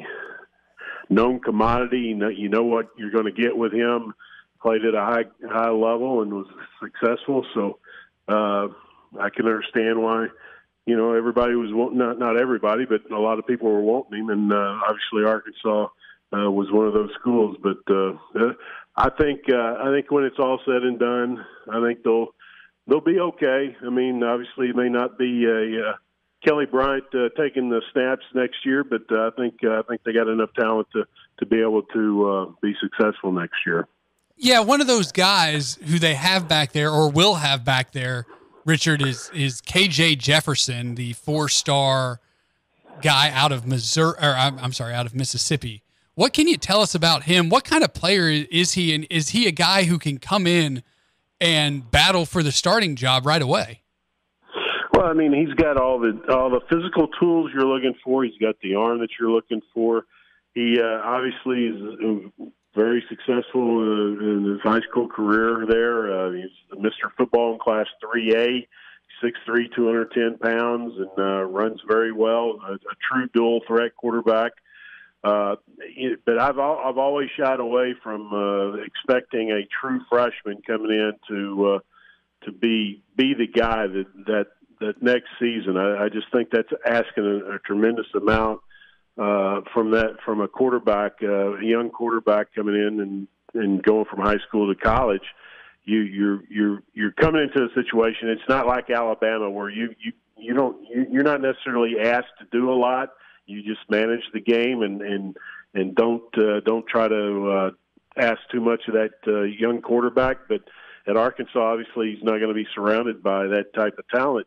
known commodity. You know what you're going to get with him. Played at a high level and was successful. So I can understand why, everybody was not everybody, but a lot of people were wanting him. And obviously Arkansas was one of those schools. But I think when it's all said and done, I think they'll be okay. I mean, obviously it may not be Kelly Bryant taking the snaps next year, but I think they got enough talent to be able to be successful next year. Yeah, one of those guys who they have back there or will have back there, Richard, is KJ Jefferson, the 4-star guy out of Missouri, or out of Mississippi. What can you tell us about him? What kind of player is he, and is he a guy who can come in and battle for the starting job right away? Well, I mean, he's got all the physical tools you're looking for. He's got the arm that you're looking for. He obviously is very successful in his high school career there. He's Mr. Football in Class 3A, 6'3", 210 pounds, and runs very well. A true dual threat quarterback. But I've always shied away from expecting a true freshman coming in to be the guy that next season. I just think that's asking a tremendous amount from a quarterback, a young quarterback coming in and going from high school to college. You're coming into a situation. It's not like Alabama where you're not necessarily asked to do a lot. You just manage the game and don't try to ask too much of that young quarterback. But at Arkansas, obviously, he's not going to be surrounded by that type of talent.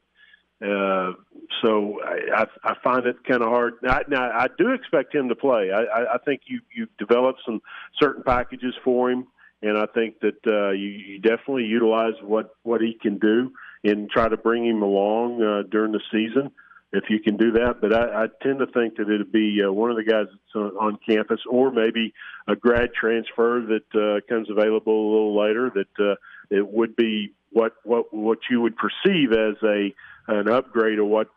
So I find it kind of hard. Now, I do expect him to play. I think you've developed some certain packages for him, and I think that you definitely utilize what he can do and try to bring him along during the season if you can do that. But I tend to think that it'd be one of the guys that's on campus, or maybe a grad transfer that comes available a little later. That it would be what you would perceive as an upgrade of what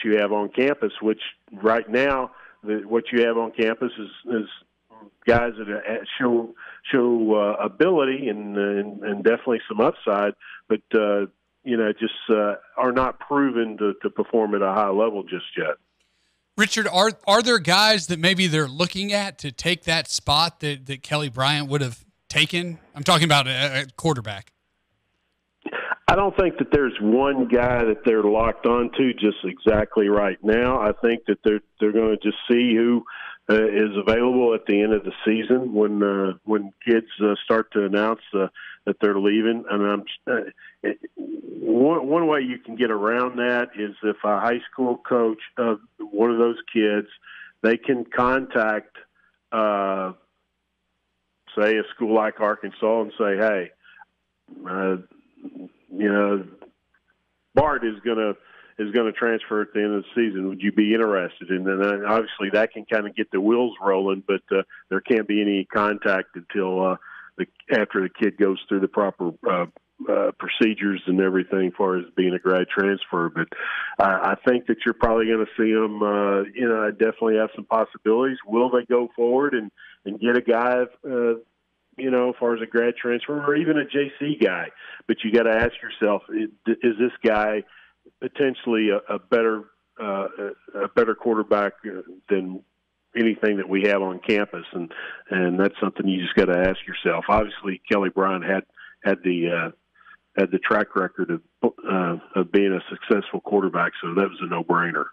you have on campus. Which right now, what you have on campus is guys that show ability and definitely some upside, but just are not proven to perform at a high level just yet. Richard, are there guys that maybe they're looking at to take that spot that Kelly Bryant would have taken? I'm talking about a quarterback. I don't think that there's one guy that they're locked onto just exactly right now. I think that they're going to just see who is available at the end of the season when kids start to announce that they're leaving. And one way you can get around that is if a high school coach of one of those kids, they can contact, say, a school like Arkansas and say, hey, Bart is going to transfer at the end of the season. Would you be interested? And then obviously that can kind of get the wheels rolling, but there can't be any contact until after the kid goes through the proper procedures and everything as far as being a grad transfer. But I think that you're probably going to see them, I definitely have some possibilities. Will they go forward and get a guy, as far as a grad transfer or even a JC guy? But you got to ask yourself, is this guy potentially a better quarterback than anything that we have on campus? And that's something you just got to ask yourself. Obviously, Kelly Bryant had the track record of being a successful quarterback, so that was a no-brainer.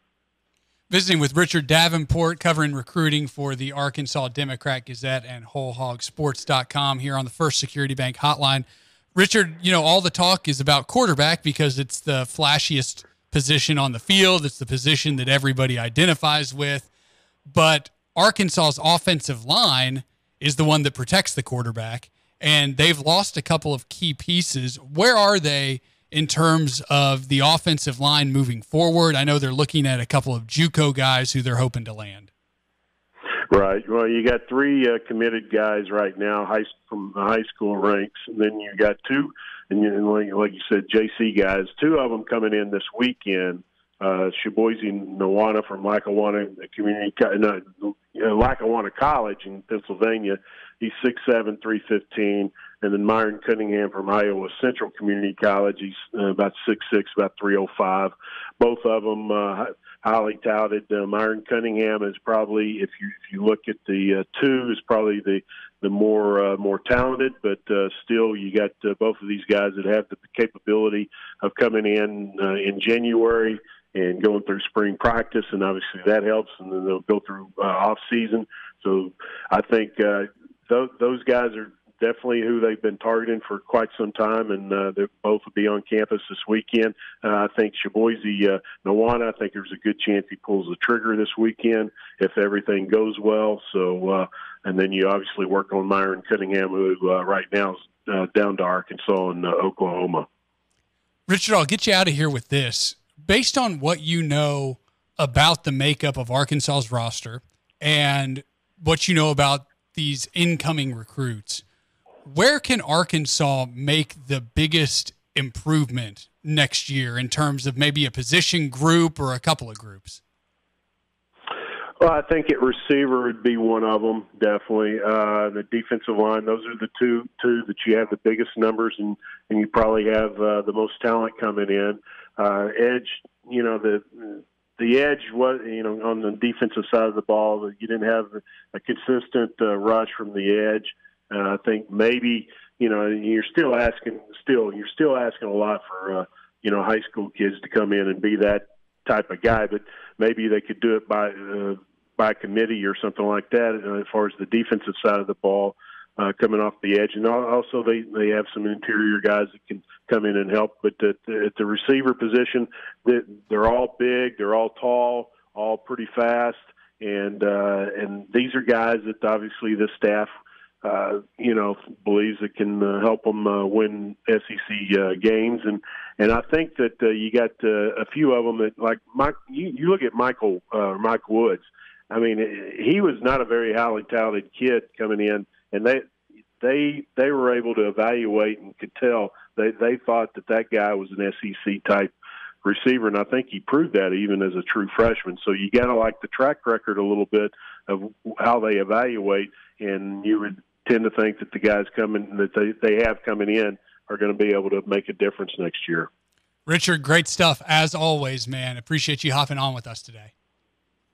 Visiting with Richard Davenport, covering recruiting for the Arkansas Democrat-Gazette and WholeHogSports.com here on the First Security Bank Hotline. Richard, all the talk is about quarterback because it's the flashiest position on the field. It's the position that everybody identifies with. But Arkansas's offensive line is the one that protects the quarterback, and they've lost a couple of key pieces. Where are they in terms of the offensive line moving forward? I know they're looking at a couple of JUCO guys who they're hoping to land. Right. Well, you got three committed guys right now, from the high school ranks, and then you got two, and like you said, JC guys. Two of them coming in this weekend. Shiboyze Nwana from Lackawanna Lackawanna College in Pennsylvania. He's 6'7", 315. And then Myron Cunningham from Iowa Central Community College. He's about 6'6", about 305. Both of them highly touted. Myron Cunningham is probably, if you look at the two, is probably the more talented. But still, you got both of these guys that have the capability of coming in January and going through spring practice, and obviously that helps. And then they'll go through off season. So I think those guys are definitely who they've been targeting for quite some time, and they both will be on campus this weekend. I think Shaboise Nawana, I think there's a good chance he pulls the trigger this weekend if everything goes well. So, and then you obviously work on Myron Cunningham, who right now is down to Arkansas and Oklahoma. Richard, I'll get you out of here with this. Based on what you know about the makeup of Arkansas's roster and what you know about these incoming recruits, where can Arkansas make the biggest improvement next year in terms of maybe a position group or a couple of groups? Well, I think at receiver would be one of them, definitely. The defensive line, those are the two that you have the biggest numbers, and you probably have the most talent coming in. Edge, the edge was, on the defensive side of the ball, you didn't have a consistent rush from the edge. I think maybe, you're still asking a lot for, high school kids to come in and be that type of guy, but maybe they could do it by committee or something like that as far as the defensive side of the ball coming off the edge. And also they have some interior guys that can come in and help. But at the receiver position, they're all big, they're all tall, all pretty fast. And these are guys that obviously the staff, believes it can help them win SEC games. And I think that you got a few of them that, like you look at Mike Woods. I mean, he was not a very highly talented kid coming in, and they were able to evaluate and could tell they thought that guy was an SEC type receiver, and I think he proved that even as a true freshman. So you got to like the track record a little bit of how they evaluate, and you would tend to think that the guys they have coming in are going to be able to make a difference next year. Richard, great stuff as always, man. Appreciate you hopping on with us today.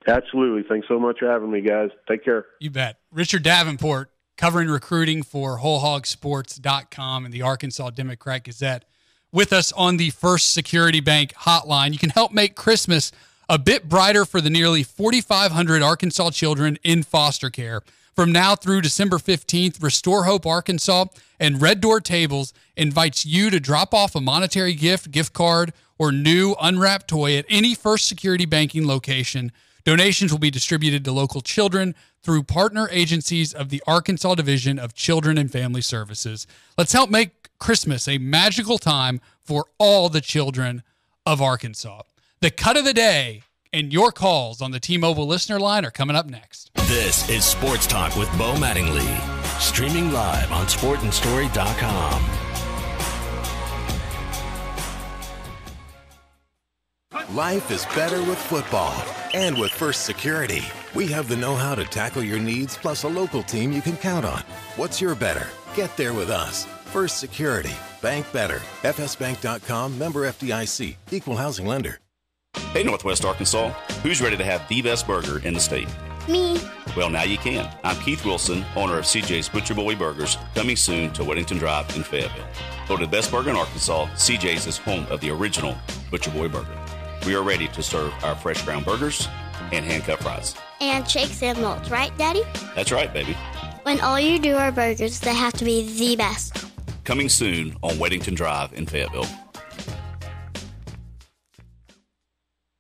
Absolutely. Thanks so much for having me, guys. Take care. You bet. Richard Davenport, covering recruiting for WholeHogSports.com and the Arkansas Democrat-Gazette, with us on the First Security Bank hotline. You can help make Christmas a bit brighter for the nearly 4,500 Arkansas children in foster care. From now through December 15th, Restore Hope Arkansas and Red Door Tables invites you to drop off a monetary gift card, or new unwrapped toy at any First Security Banking location. Donations will be distributed to local children through partner agencies of the Arkansas Division of Children and Family Services. Let's help make Christmas a magical time for all the children of Arkansas. The cut of the day and your calls on the T-Mobile listener line are coming up next. This is Sports Talk with Bo Mattingly, streaming live on sportandstory.com. Life is better with football. And with First Security, we have the know-how to tackle your needs, plus a local team you can count on. What's your better? Get there with us. First Security. Bank better. FSbank.com, member FDIC. Equal housing lender. Hey, Northwest Arkansas. Who's ready to have the best burger in the state? Me. Well, now you can. I'm Keith Wilson, owner of CJ's Butcher Boy Burgers, coming soon to Weddington Drive in Fayetteville. Voted the best burger in Arkansas, CJ's is home of the original Butcher Boy Burger. We are ready to serve our fresh ground burgers and hand-cut fries. And shakes and molds, right, Daddy? That's right, baby. When all you do are burgers, they have to be the best. Coming soon on Weddington Drive in Fayetteville.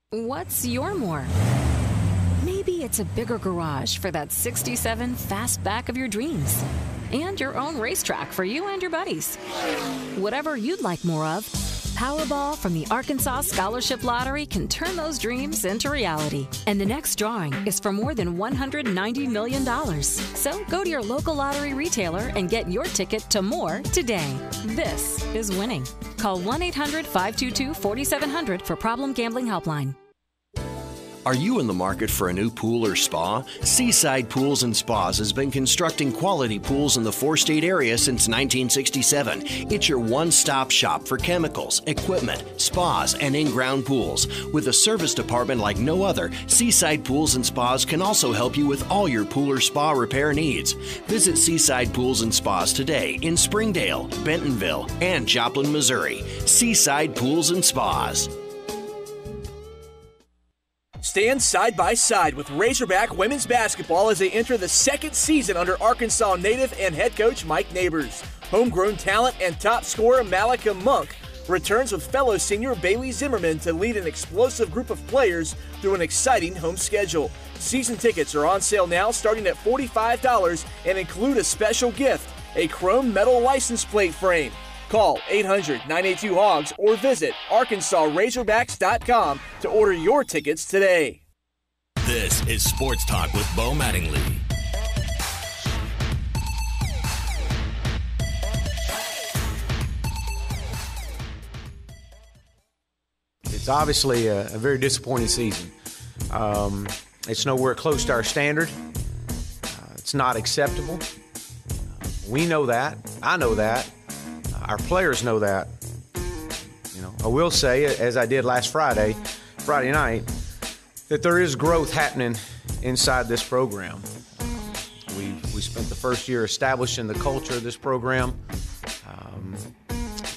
What's your more? Maybe it's a bigger garage for that 67 fastback of your dreams. And your own racetrack for you and your buddies. Whatever you'd like more of, Powerball from the Arkansas Scholarship Lottery can turn those dreams into reality. And the next drawing is for more than $190 million. So go to your local lottery retailer and get your ticket to more today. This is winning. Call 1-800-522-4700 for Problem Gambling Helpline. Are you in the market for a new pool or spa? Seaside Pools and Spas has been constructing quality pools in the four-state area since 1967. It's your one-stop shop for chemicals, equipment, spas, and in-ground pools. With a service department like no other, Seaside Pools and Spas can also help you with all your pool or spa repair needs. Visit Seaside Pools and Spas today in Springdale, Bentonville, and Joplin, Missouri. Seaside Pools and Spas. Stand side by side with Razorback women's basketball as they enter the second season under Arkansas native and head coach Mike Neighbors. Homegrown talent and top scorer Malika Monk returns with fellow senior Bailey Zimmerman to lead an explosive group of players through an exciting home schedule. Season tickets are on sale now, starting at $45 and include a special gift, a chrome metal license plate frame. Call 800-982-HOGS or visit ArkansasRazorbacks.com to order your tickets today. This is Sports Talk with Bo Mattingly. It's obviously a very disappointing season. It's nowhere close to our standard. It's not acceptable. We know that. I know that. Our players know that. I will say, as I did last Friday night, that there is growth happening inside this program. We spent the first year establishing the culture of this program,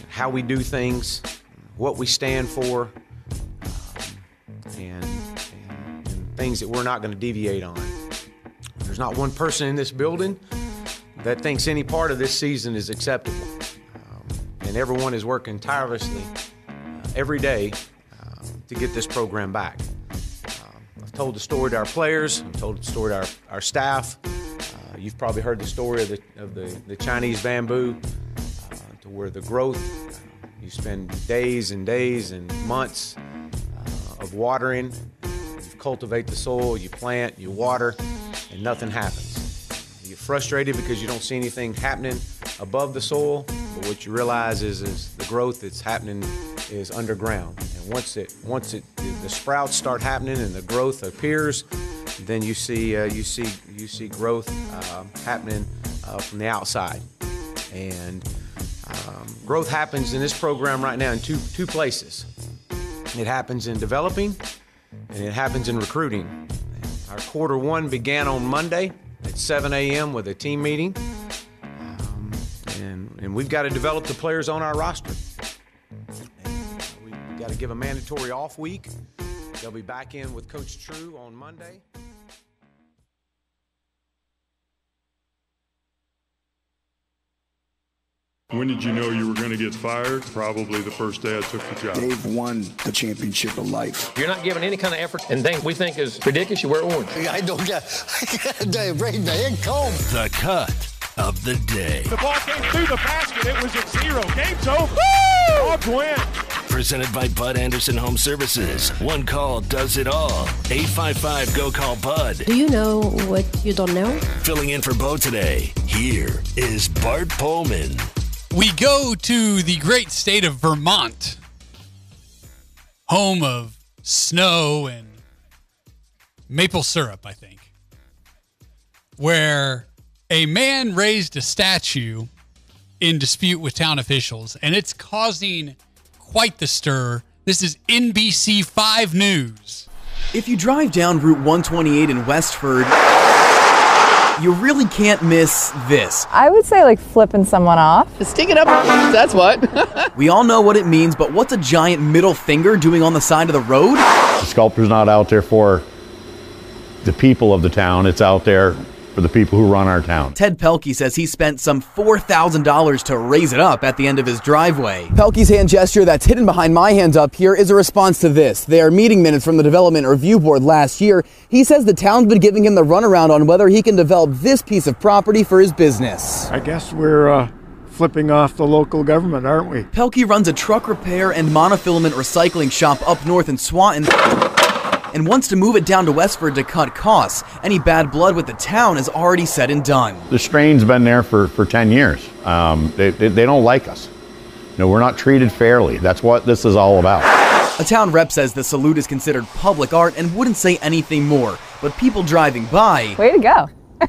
how we do things, what we stand for, and things that we're not going to deviate on. There's not one person in this building that thinks any part of this season is acceptable. And everyone is working tirelessly every day to get this program back. I've told the story to our players. I've told the story to our staff. You've probably heard the story of the Chinese bamboo, to where the growth, you spend days and days and months of watering. You cultivate the soil, you plant, you water, and nothing happens. You get frustrated because you don't see anything happening above the soil, but what you realize is the growth that's happening is underground. And once the sprouts start happening and the growth appears, then you see growth happening from the outside. And growth happens in this program right now in two places. It happens in developing, and it happens in recruiting. Our quarter one began on Monday at 7 a.m. with a team meeting. And we've got to develop the players on our roster. We've got to give a mandatory off week. They'll be back in with Coach True on Monday. When did you know you were going to get fired? Probably the first day I took the job. They've won the championship of life. You're not giving any kind of effort, and things we think is ridiculous, you wear orange. I don't get break the head comb. The cut of the day. The ball came through the basket. It was at 0. Game's over. Hogs win. Presented by Bud Anderson Home Services. One call does it all. 855-GO-CALL-BUD. Do you know what you don't know? Filling in for Bo today, here is Bart Pullman. We go to the great state of Vermont, home of snow and maple syrup, I think, where a man raised a statue in dispute with town officials, and it's causing quite the stir. This is NBC5 News. If you drive down Route 128 in Westford, you really can't miss this. I would say like flipping someone off. Stick it up, that's what. We all know what it means, but what's a giant middle finger doing on the side of the road? The sculpture's not out there for the people of the town. It's out there for the people who run our town. Ted Pelkey says he spent some $4,000 to raise it up at the end of his driveway. Pelkey's hand gesture that's hidden behind my hands up here is a response to this. They are meeting minutes from the Development Review Board last year. He says the town's been giving him the runaround on whether he can develop this piece of property for his business. I guess we're flipping off the local government, aren't we? Pelkey runs a truck repair and monofilament recycling shop up north in Swanton and wants to move it down to Westford to cut costs. Any bad blood with the town is already said and done. The strain's been there for 10 years. They don't like us. We're not treated fairly. That's what this is all about. A town rep says the salute is considered public art and wouldn't say anything more. But people driving by... Way to go. I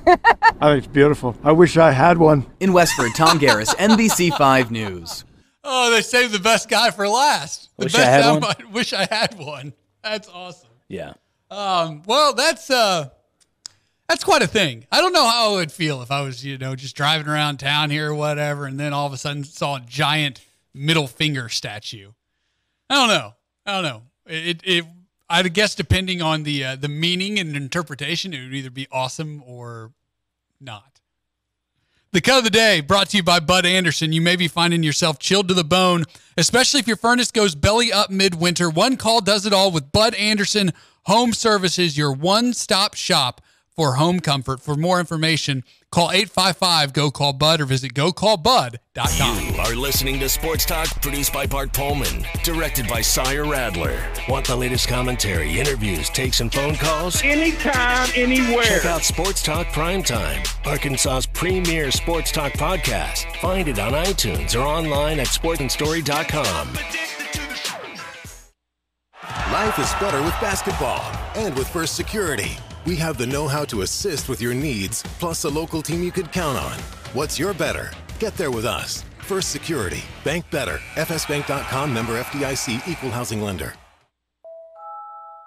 think it's beautiful. I wish I had one. In Westford, Tom Garris, NBC5 News. Oh, they saved the best guy for last. Wish I had one. Wish I had one. That's awesome. Yeah. Well, that's quite a thing. I don't know how I would feel if I was, just driving around town here or whatever, and then all of a sudden saw a giant middle finger statue. I don't know. I'd guess depending on the meaning and interpretation, it would either be awesome or not. The cut of the day brought to you by Bud Anderson. You may be finding yourself chilled to the bone, especially if your furnace goes belly up midwinter. One call does it all with Bud Anderson Home Services, your one-stop shop for home comfort. For more information, call 855-GO-CALL-BUD or visit gocallbud.com. You are listening to Sports Talk, produced by Bart Pullman, directed by Sire Radler. Want the latest commentary, interviews, takes, and phone calls? Anytime, anywhere. Check out Sports Talk Primetime, Arkansas's premier sports talk podcast. Find it on iTunes or online at sportsandstory.com. Life is better with basketball and with First Security. We have the know-how to assist with your needs, plus a local team you could count on. What's your better? Get there with us. First Security. Bank better. FSbank.com, member FDIC, equal housing lender.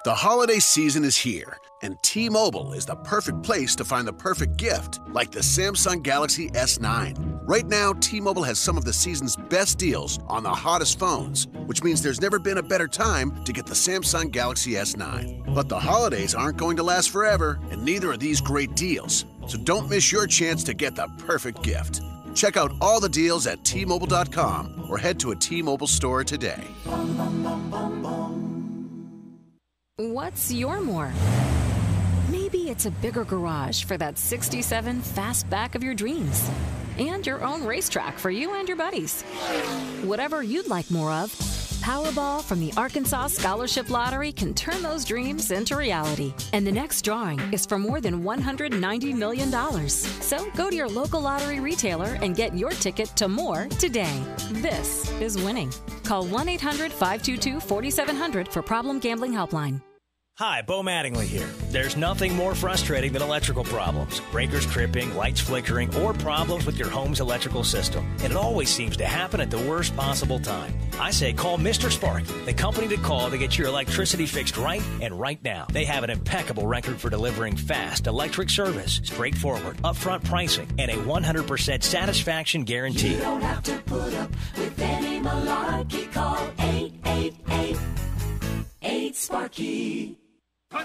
The holiday season is here, and T-Mobile is the perfect place to find the perfect gift, like the Samsung Galaxy S9. Right now, T-Mobile has some of the season's best deals on the hottest phones, which means there's never been a better time to get the Samsung Galaxy S9. But the holidays aren't going to last forever, and neither are these great deals. So don't miss your chance to get the perfect gift. Check out all the deals at T-Mobile.com or head to a T-Mobile store today. What's your more? Maybe it's a bigger garage for that 67 fastback of your dreams. And your own racetrack for you and your buddies. Whatever you'd like more of, Powerball from the Arkansas Scholarship Lottery can turn those dreams into reality. And the next drawing is for more than $190 million. So go to your local lottery retailer and get your ticket to more today. This is winning. Call 1-800-522-4700 for Problem Gambling Helpline. Hi, Bo Mattingly here. There's nothing more frustrating than electrical problems. Breakers tripping, lights flickering, or problems with your home's electrical system. And it always seems to happen at the worst possible time. I say call Mr. Sparky, the company to call to get your electricity fixed right and right now. They have an impeccable record for delivering fast electric service, straightforward, upfront pricing, and a 100% satisfaction guarantee. You don't have to put up with any malarkey. Call 888-8-SPARKY.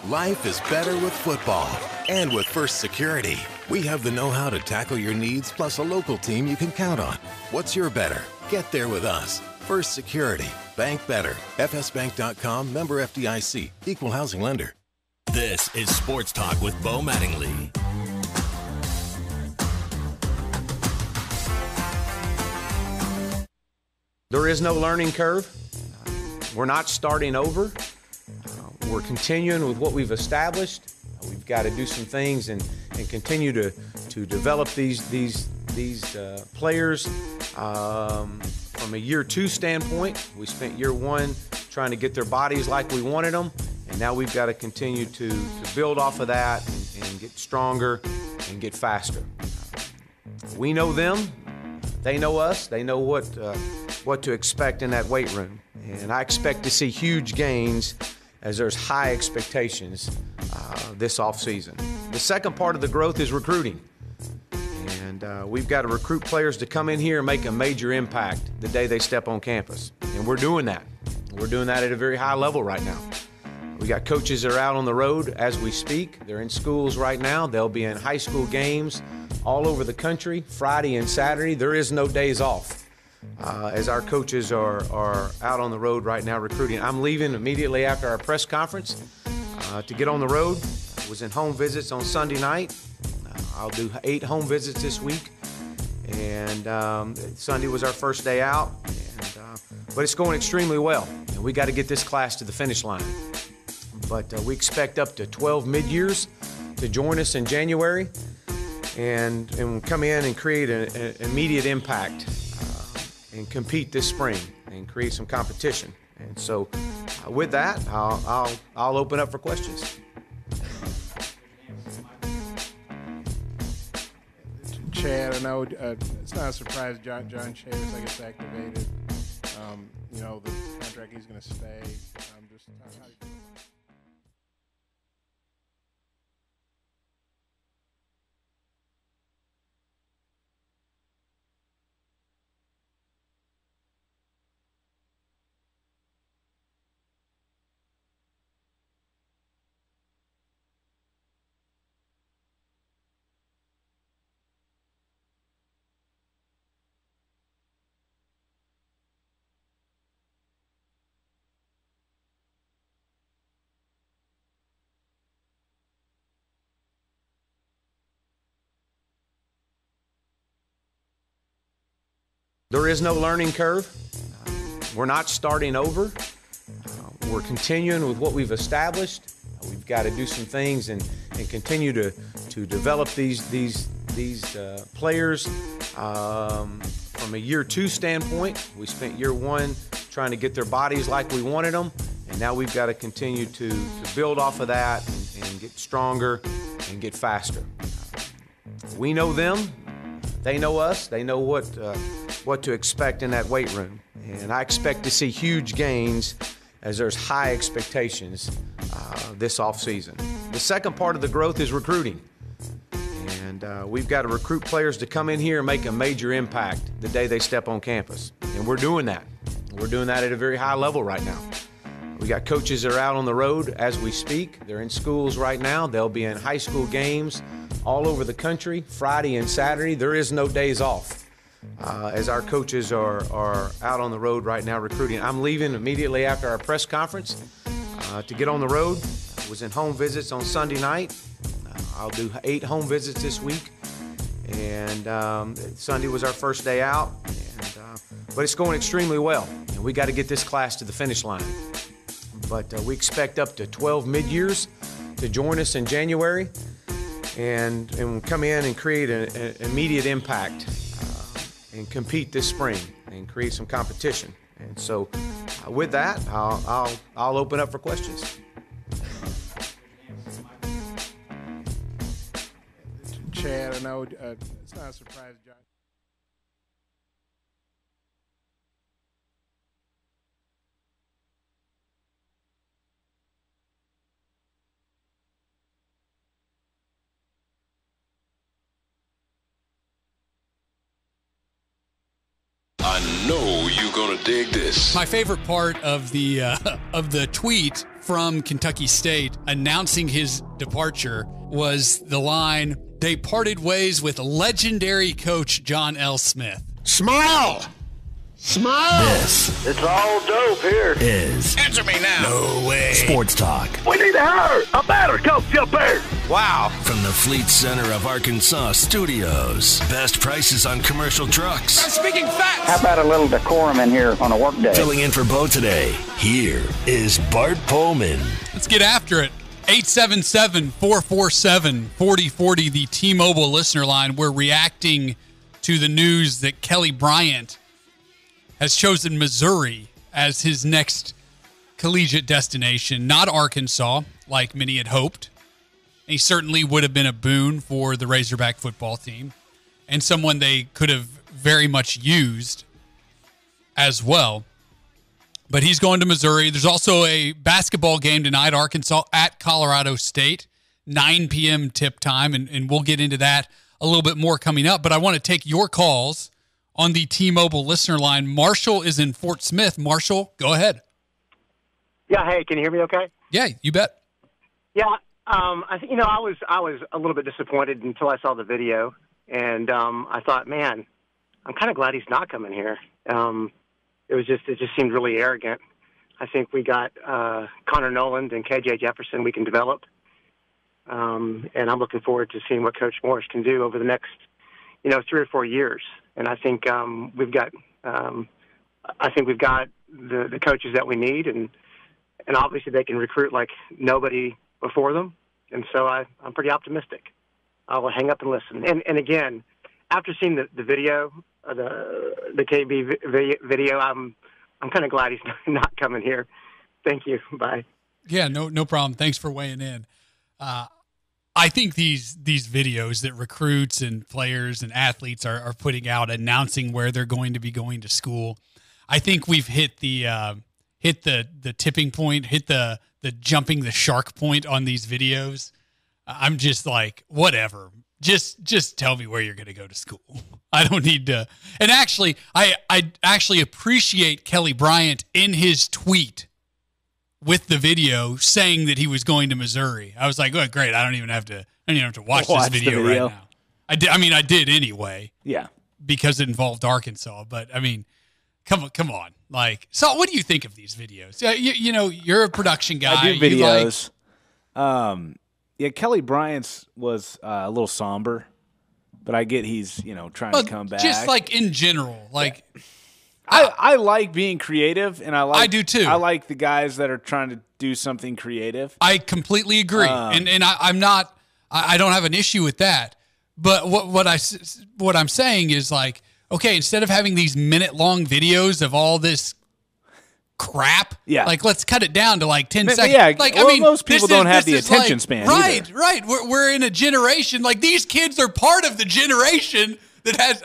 Life is better with football and with First Security. We have the know-how to tackle your needs, plus a local team you can count on. What's your better? Get there with us. First Security. Bank better. FSbank.com, member FDIC, equal housing lender. This is Sports Talk with Bo Mattingly. There is no learning curve. We're not starting over. We're continuing with what we've established. We've got to do some things and continue to develop these players from a year two standpoint. We spent year one trying to get their bodies like we wanted them, and now we've got to continue to build off of that and get stronger and get faster. We know them. They know us. They know what to expect in that weight room. And I expect to see huge gains as there's high expectations this offseason. The second part of the growth is recruiting. And we've got to recruit players to come in here and make a major impact the day they step on campus. And we're doing that. We're doing that at a very high level right now. We got coaches that are out on the road as we speak. They're in schools right now. They'll be in high school games all over the country, Friday and Saturday. There is no days off. As our coaches are out on the road right now recruiting. I'm leaving immediately after our press conference to get on the road. I was in home visits on Sunday night. I'll do 8 home visits this week. And Sunday was our first day out. But it's going extremely well. And we got to get this class to the finish line. But we expect up to 12 mid-years to join us in January and come in and create an immediate impact and compete this spring and create some competition. And so with that, I'll open up for questions. Chad, I know it's not a surprise John Chavis, I guess, activated. The contract, he's going to stay. Just how do you feel? There is no learning curve. We're not starting over. We're continuing with what we've established. We've got to do some things and continue to develop these players from a year 2 standpoint. We spent year 1 trying to get their bodies like we wanted them, and now we've got to continue to build off of that and get stronger and get faster. We know them. They know us. They know what to expect in that weight room. And I expect to see huge gains as there's high expectations this offseason. The second part of the growth is recruiting. And we've got to recruit players to come in here and make a major impact the day they step on campus. And we're doing that. We're doing that at a very high level right now. We got coaches that are out on the road as we speak. They're in schools right now. They'll be in high school games all over the country, Friday and Saturday. There is no days off as our coaches are out on the road right now recruiting. I'm leaving immediately after our press conference to get on the road. I was in home visits on Sunday night. I'll do 8 home visits this week. And Sunday was our first day out. But it's going extremely well. And we got to get this class to the finish line. But we expect up to 12 mid-years to join us in January and come in and create an immediate impact and compete this spring and create some competition. And so with that, I'll open up for questions. Chad, I know it's not a surprise, John. I know you're gonna dig this. My favorite part of the tweet from Kentucky State announcing his departure was the line, "They parted ways with legendary coach John L. Smith." Smile! Smile! This It's all dope here. is Answer me now. No Way Sports Talk. We need to hire a batter coach up there. Wow. From the Fleet Center of Arkansas Studios. Best prices on commercial trucks. Speaking facts. How about a little decorum in here on a work day? Filling in for Bo today, here is Bart Pullman. Let's get after it. 877-447-4040, the T-Mobile listener line. We're reacting to the news that Kelly Bryant has chosen Missouri as his next collegiate destination, not Arkansas, like many had hoped. He certainly would have been a boon for the Razorback football team and someone they could have very much used as well. But he's going to Missouri. There's also a basketball game tonight, Arkansas at Colorado State, 9 p.m. tip time, and we'll get into that a little bit more coming up. But I want to take your calls on the T-Mobile listener line. Marshall is in Fort Smith. Marshall, go ahead. Yeah, hey, can you hear me okay? Yeah, you bet. Yeah, I think, I was a little bit disappointed until I saw the video, and I thought, man, I'm kind of glad he's not coming here. It just seemed really arrogant. I think we got Connor Noland and KJ Jefferson we can develop, and I'm looking forward to seeing what Coach Morris can do over the next, 3 or 4 years. And I think we've got the coaches that we need, and obviously they can recruit like nobody before them. And so I'm pretty optimistic. I will hang up and listen. And again, after seeing the video, the KB video, I'm kind of glad he's not coming here. Thank you. Bye. Yeah, no problem. Thanks for weighing in. I think these videos that recruits and players and athletes are putting out announcing where they're going to be going to school, I think we've hit the tipping point, hit the jumping the shark point on these videos. I'm just like, whatever. Just tell me where you're going to go to school. I don't need to. And actually, I actually appreciate Kelly Bryant in his tweet with the video saying that he was going to Missouri. I was like, oh, great. I don't even have to watch this video right now. I did anyway. Yeah. Because it involved Arkansas. But I mean, come on. Like, so what do you think of these videos? Yeah, you're a production guy. I do videos. Yeah, Kelly Bryant's was a little somber. but I get he's trying to come back. Just like in general, like I like being creative, and I do too. I like the guys that are trying to do something creative. I completely agree, and I'm not. I don't have an issue with that. But what I'm saying is like, okay, instead of having these minute-long videos of all this crap, like let's cut it down to like 10 seconds. Yeah, like I mean, most people don't have the attention span. Right. We're in a generation like these kids are part of the generation that has.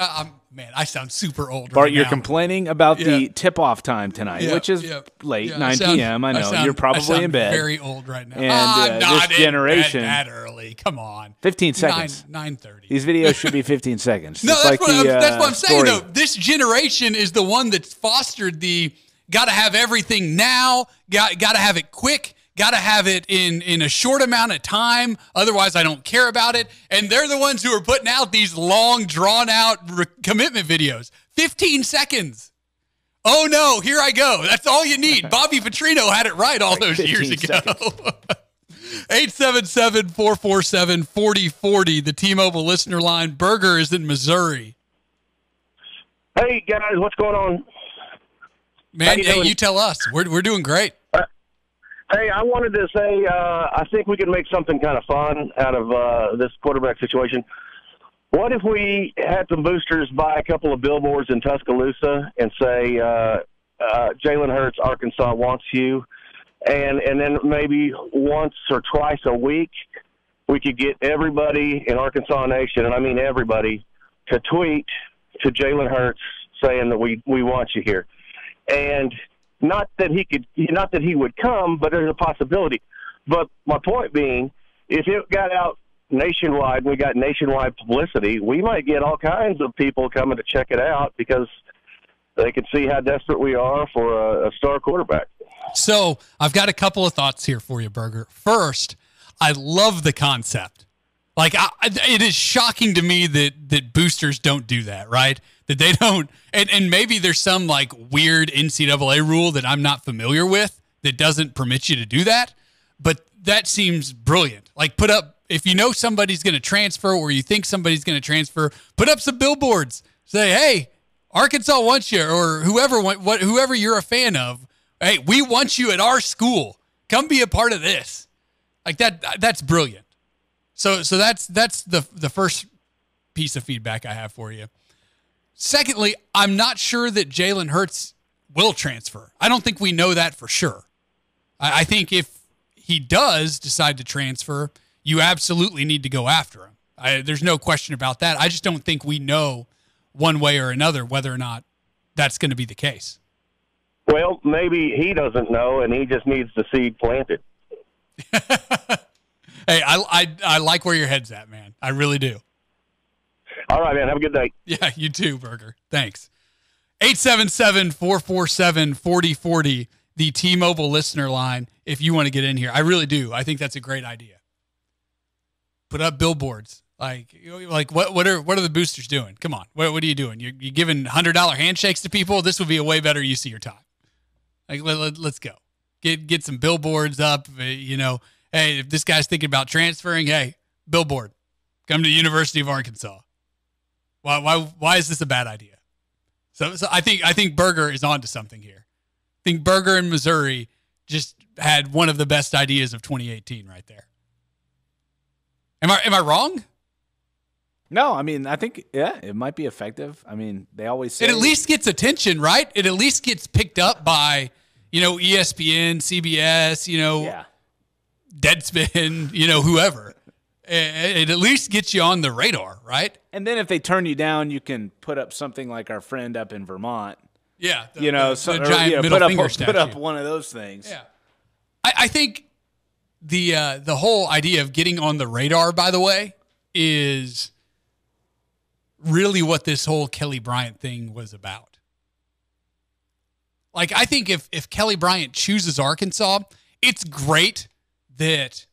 Man, I sound super old. Bart, right you're now. complaining about the tip-off time tonight, which is late, 9 p.m. I know you're probably in bed. Very old right now. And I'm not this generation in bed that early. Come on, 15 seconds. 9:30. These videos should be 15 seconds. No, that's what I'm saying. Story. Though this generation is the one that's fostered the got to have everything now, got to have it quick. Got to have it in a short amount of time. Otherwise, I don't care about it. And they're the ones who are putting out these long, drawn-out commitment videos. 15 seconds. Oh, no, here I go. That's all you need. Bobby Petrino had it right all those years ago. 877-447-4040, the T-Mobile listener line. Berger is in Missouri. Hey, guys, what's going on? Man, you tell us. We're doing great. Hey, I wanted to say I think we could make something kind of fun out of this quarterback situation. What if we had some boosters buy a couple of billboards in Tuscaloosa and say, Jalen Hurts, Arkansas wants you, and then maybe once or twice a week we could get everybody in Arkansas Nation, and I mean everybody, to tweet to Jalen Hurts saying that we want you here. And not that he would come, but there's a possibility. But my point being, if it got out nationwide, we got nationwide publicity, we might get all kinds of people coming to check it out because they can see how desperate we are for a star quarterback. So I've got a couple of thoughts here for you, Berger. First, I love the concept. Like, it is shocking to me that boosters don't do that, right? That they don't, and maybe there's some like weird NCAA rule that I'm not familiar with that doesn't permit you to do that, but that seems brilliant. Like, put up, if you know somebody's going to transfer or you think somebody's going to transfer, put up some billboards. Say, hey, Arkansas wants you, or whoever you're a fan of. Hey, we want you at our school. Come be a part of this. Like that's brilliant. So that's the first piece of feedback I have for you. Secondly, I'm not sure that Jalen Hurts will transfer. I don't think we know that for sure. I think if he does decide to transfer, you absolutely need to go after him. There's no question about that. I just don't think we know one way or another whether or not that's going to be the case. Well, maybe he doesn't know, and he just needs the seed planted. Hey, I like where your head's at, man. I really do. All right, man. Have a good day. Yeah, you too, Berger. Thanks. 877-447-4040, the T-Mobile listener line, if you want to get in here. I really do. I think that's a great idea. Put up billboards. Like what are the boosters doing? Come on. What are you doing? You're giving $100 handshakes to people? This would be a way better use of your time. Like, let's go. Get some billboards up, Hey, if this guy's thinking about transferring, hey, billboard, come to the University of Arkansas. Why is this a bad idea? So I think Berger is onto something here. I think Berger in Missouri just had one of the best ideas of 2018 right there. Am I wrong? No, I mean, I think, it might be effective. I mean, they always say... It at least gets attention, right? It at least gets picked up by, ESPN, CBS, Deadspin, whoever. It at least gets you on the radar, right? And then if they turn you down, you can put up something like our friend up in Vermont. Yeah. The giant middle finger statue. Put up one of those things. Yeah. I think the whole idea of getting on the radar, by the way, is really what this whole Kelly Bryant thing was about. Like, I think if Kelly Bryant chooses Arkansas, it's great that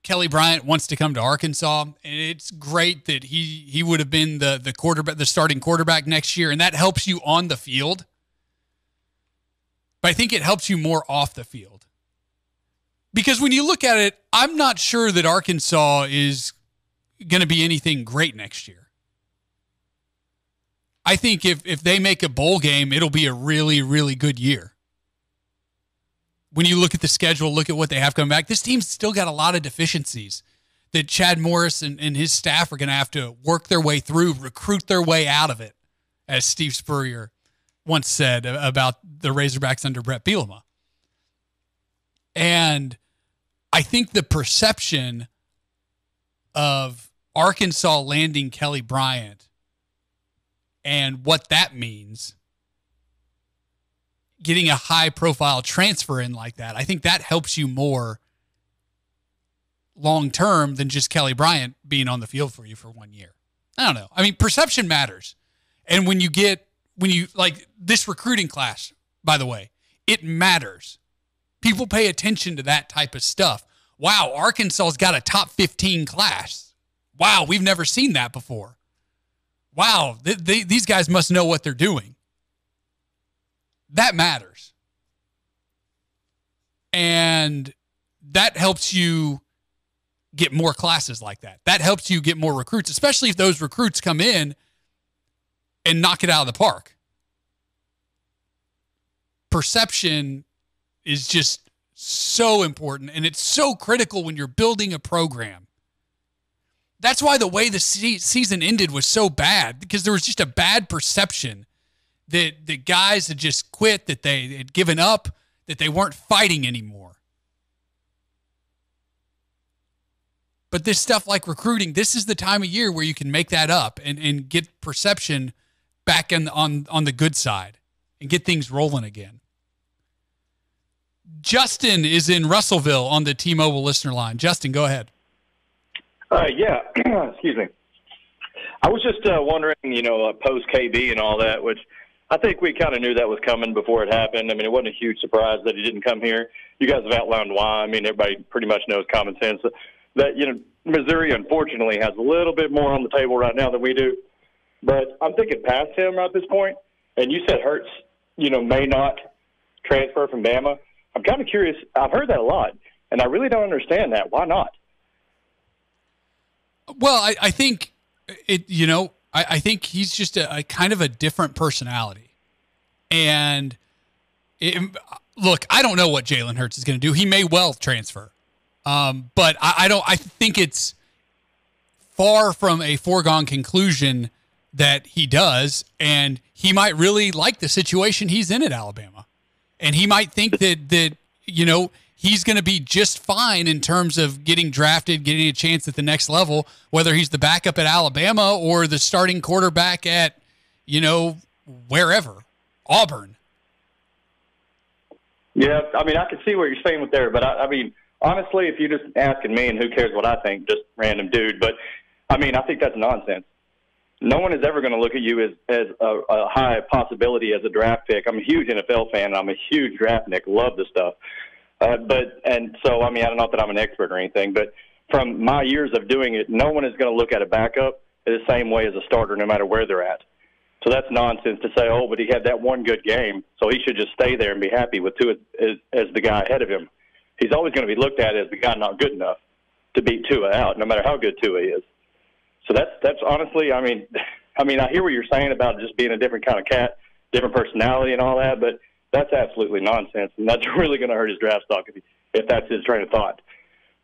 Kelly Bryant wants to come to Arkansas, and it's great that he would have been the quarterback, the starting quarterback next year, and that helps you on the field. But I think it helps you more off the field. Because when you look at it, I'm not sure that Arkansas is going to be anything great next year. I think if they make a bowl game, it'll be a really, really good year. When you look at the schedule, look at what they have coming back, this team's still got a lot of deficiencies that Chad Morris and his staff are going to have to work their way through, recruit their way out of it, as Steve Spurrier once said about the Razorbacks under Brett Bielema. And I think the perception of Arkansas landing Kelly Bryant and what that means, getting a high-profile transfer in like that, I think that helps you more long-term than just Kelly Bryant being on the field for you for 1 year. I don't know. I mean, perception matters. And when you like this recruiting class, by the way, it matters. People pay attention to that type of stuff. Wow, Arkansas's got a top 15 class. Wow, we've never seen that before. Wow, these guys must know what they're doing. That matters. And that helps you get more classes like that. That helps you get more recruits, especially if those recruits come in and knock it out of the park. Perception is just so important, and it's so critical when you're building a program. That's why the way the season ended was so bad, because there was just a bad perception that the guys had just quit, that they had given up, that they weren't fighting anymore. But this stuff like recruiting, this is the time of year where you can make that up and get perception back on the good side and get things rolling again. Justin is in Russellville on the T-Mobile listener line. Justin, go ahead. Yeah, excuse me. I was just wondering, post KB and all that, which I think we kind of knew that was coming before it happened. I mean, it wasn't a huge surprise that he didn't come here. You guys have outlined why. I mean, everybody pretty much knows common sense that, Missouri, unfortunately, has a little bit more on the table right now than we do. But I'm thinking past him at this point. And you said Hurts, may not transfer from Bama. I'm kind of curious. I've heard that a lot, and I really don't understand that. Why not? Well, I think I think he's just a kind of a different personality. And look, I don't know what Jalen Hurts is going to do. He may well transfer. But I think it's far from a foregone conclusion that he does, and he might really like the situation he's in at Alabama. And he might think that he's going to be just fine in terms of getting drafted, getting a chance at the next level, whether he's the backup at Alabama or the starting quarterback at, wherever, Auburn. Yeah, I mean, I can see what you're saying with there, but I mean, honestly, if you're just asking me, and who cares what I think, just random dude, but I mean, I think that's nonsense. No one is ever going to look at you as a high possibility as a draft pick. I'm a huge NFL fan, and I'm a huge draft nick. Love the stuff. So, I mean, I don't know that I'm an expert or anything, but from my years of doing it, no one is going to look at a backup the same way as a starter, no matter where they're at. So that's nonsense to say, but he had that one good game, so he should just stay there and be happy with Tua as the guy ahead of him. He's always going to be looked at as the guy not good enough to beat Tua out, no matter how good Tua is. So that's honestly, I mean, I hear what you're saying about just being a different kind of cat, different personality and all that, but that's absolutely nonsense, and that's really going to hurt his draft stock if that's his train of thought.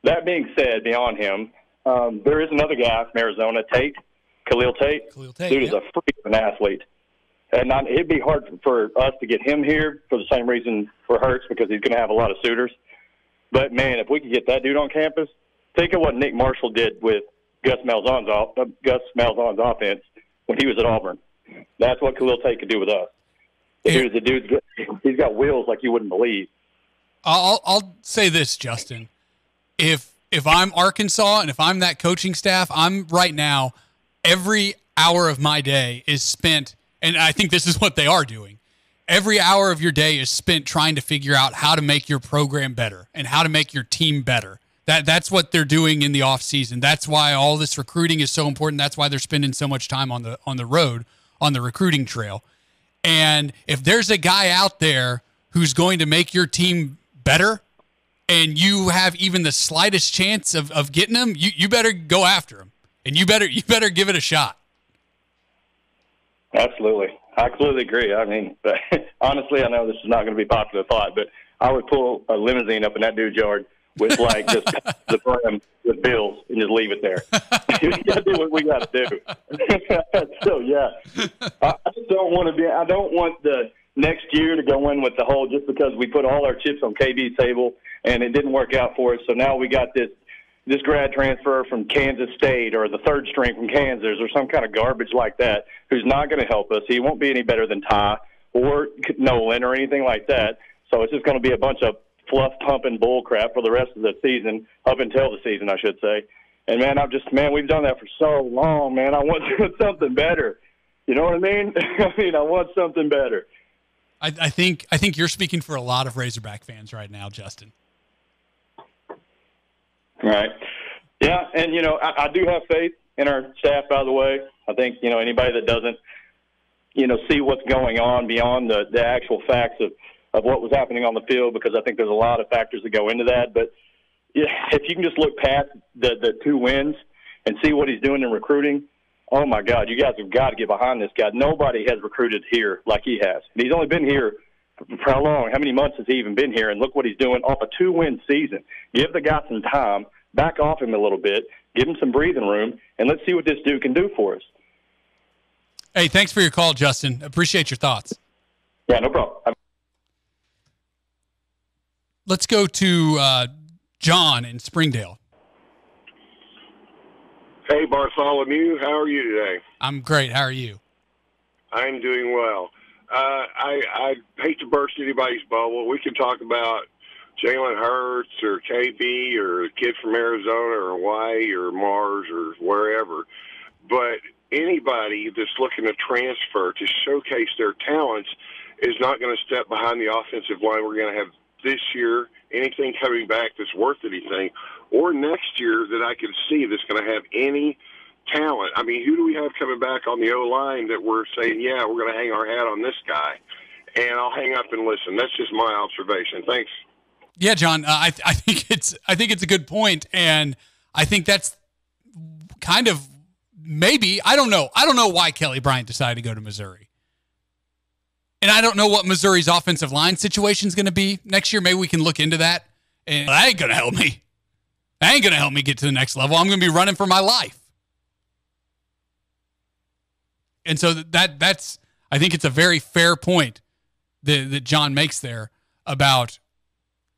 That being said, beyond him, there is another guy from Arizona, Khalil Tate. Dude is a freak of an athlete. And it'd be hard for us to get him here for the same reason for Hurts, because he's going to have a lot of suitors. But, man, if we could get that dude on campus, think of what Nick Marshall did with Gus Malzahn's offense when he was at Auburn. That's what Khalil Tate could do with us. He's got wheels like you wouldn't believe. I'll say this, Justin. If I'm Arkansas and if I'm that coaching staff, I'm right now, every hour of my day is spent, and I think this is what they are doing. Every hour of your day is spent trying to figure out how to make your program better and how to make your team better. That's what they're doing in the offseason. That's why all this recruiting is so important. That's why they're spending so much time on the road, on the recruiting trail. And if there's a guy out there who's going to make your team better and you have even the slightest chance of getting him, you better go after him. and you better give it a shot. Absolutely. I completely agree. I mean, but honestly, I know this is not going to be a popular thought, but I would pull a limousine up in that dude's yard with like just the brim with bills and just leave it there. We got to do what we got to do. So yeah, I just don't want to be. I don't want the next year to go in with the whole just because we put all our chips on KB's table and it didn't work out for us. So now we got this grad transfer from Kansas State or the third string from Kansas or some kind of garbage like that who's not going to help us. He won't be any better than Ty or Nolan or anything like that. So it's just going to be a bunch of fluff-pumping bull crap for the rest of the season, up until the season, I should say. And, man, we've done that for so long, man. I want something better. You know what I mean? I want something better. I think you're speaking for a lot of Razorback fans right now, Justin. Right. Yeah, and, I do have faith in our staff, by the way. I think, anybody that doesn't, see what's going on beyond the actual facts of what was happening on the field, because I think there's a lot of factors that go into that. But if you can just look past the 2 wins and see what he's doing in recruiting, oh, my God, you guys have got to get behind this guy. Nobody has recruited here like he has. And he's only been here for how long? How many months has he even been here? And look what he's doing off a 2-win season. Give the guy some time, back off him a little bit, give him some breathing room, and let's see what this dude can do for us. Hey, thanks for your call, Justin. Appreciate your thoughts. Yeah, no problem. Let's go to John in Springdale. Hey, Bartholomew. How are you today? I'm great. How are you? I'm doing well. I hate to burst anybody's bubble. We can talk about Jalen Hurts or KB or a kid from Arizona or Hawaii or Mars or wherever. But anybody that's looking to transfer to showcase their talents is not going to step behind the offensive line we're going to have this year, anything coming back that's worth anything, or next year that I can see that's going to have any talent. I mean, who do we have coming back on the O-line that we're saying, yeah, we're going to hang our hat on this guy? And I'll hang up and listen. That's just my observation. Thanks. Yeah, John, I think it's a good point, and I think that's kind of maybe, I don't know why Kelly Bryant decided to go to Missouri. And I don't know what Missouri's offensive line situation is going to be next year. Maybe we can look into that. And that ain't going to help me. That ain't going to help me get to the next level. I'm going to be running for my life. And so that's I think it's a very fair point that John makes there about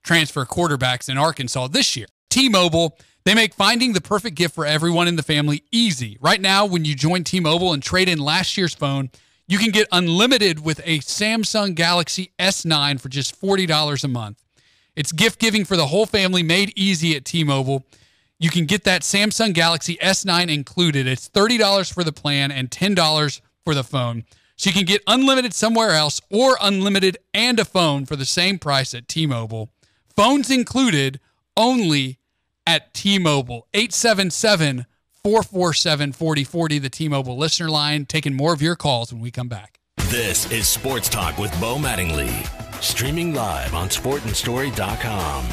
transfer quarterbacks in Arkansas this year. T-Mobile, they make finding the perfect gift for everyone in the family easy. Right now, when you join T-Mobile and trade in last year's phone, you can get unlimited with a Samsung Galaxy S9 for just $40 a month. It's gift giving for the whole family, made easy at T-Mobile. You can get that Samsung Galaxy S9 included. It's $30 for the plan and $10 for the phone. So you can get unlimited somewhere else or unlimited and a phone for the same price at T-Mobile. Phones included only at T-Mobile. 877-447-4040, the T-Mobile listener line, taking more of your calls when we come back. This is Sports Talk with Bo Mattingly, streaming live on sportandstory.com.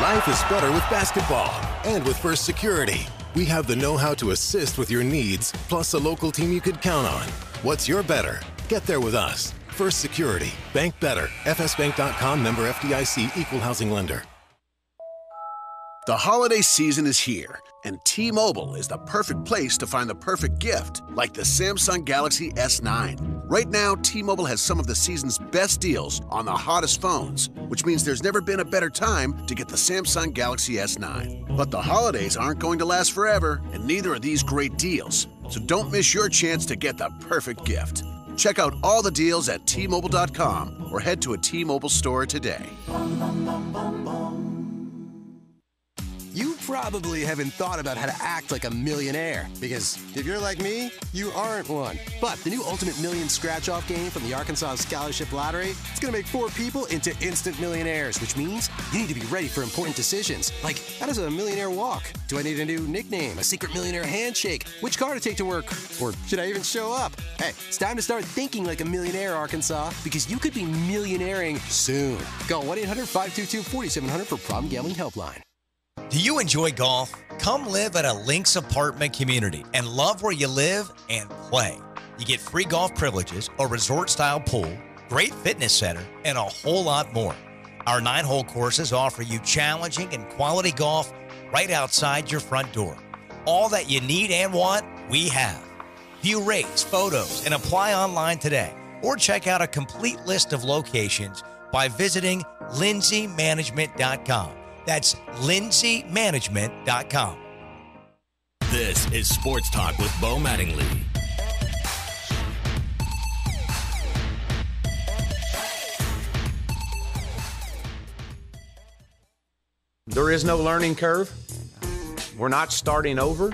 Life is better with basketball. And with First Security, we have the know-how to assist with your needs, plus a local team you could count on. What's your better? Get there with us. First Security. Bank better. FSbank.com, member FDIC, equal housing lender. The holiday season is here, and T-Mobile is the perfect place to find the perfect gift, like the Samsung Galaxy S9. Right now, T-Mobile has some of the season's best deals on the hottest phones, which means there's never been a better time to get the Samsung Galaxy S9. But the holidays aren't going to last forever, and neither are these great deals. So don't miss your chance to get the perfect gift. Check out all the deals at T-Mobile.com or head to a T-Mobile store today. You probably haven't thought about how to act like a millionaire. Because if you're like me, you aren't one. But the new Ultimate Million Scratch-Off game from the Arkansas Scholarship Lottery, it's going to make 4 people into instant millionaires, which means you need to be ready for important decisions. Like, how does a millionaire walk? Do I need a new nickname? A secret millionaire handshake? Which car to take to work? Or should I even show up? Hey, it's time to start thinking like a millionaire, Arkansas, because you could be millionairing soon. Call 1-800-522-4700 for Problem Gambling Helpline. Do you enjoy golf? Come live at a Links apartment community and love where you live and play. You get free golf privileges, a resort-style pool, great fitness center, and a whole lot more. Our 9-hole courses offer you challenging and quality golf right outside your front door. All that you need and want, we have. View rates, photos, and apply online today. Or check out a complete list of locations by visiting lindsaymanagement.com. That's lindsaymanagement.com. This is Sports Talk with Bo Mattingly. There is no learning curve. We're not starting over.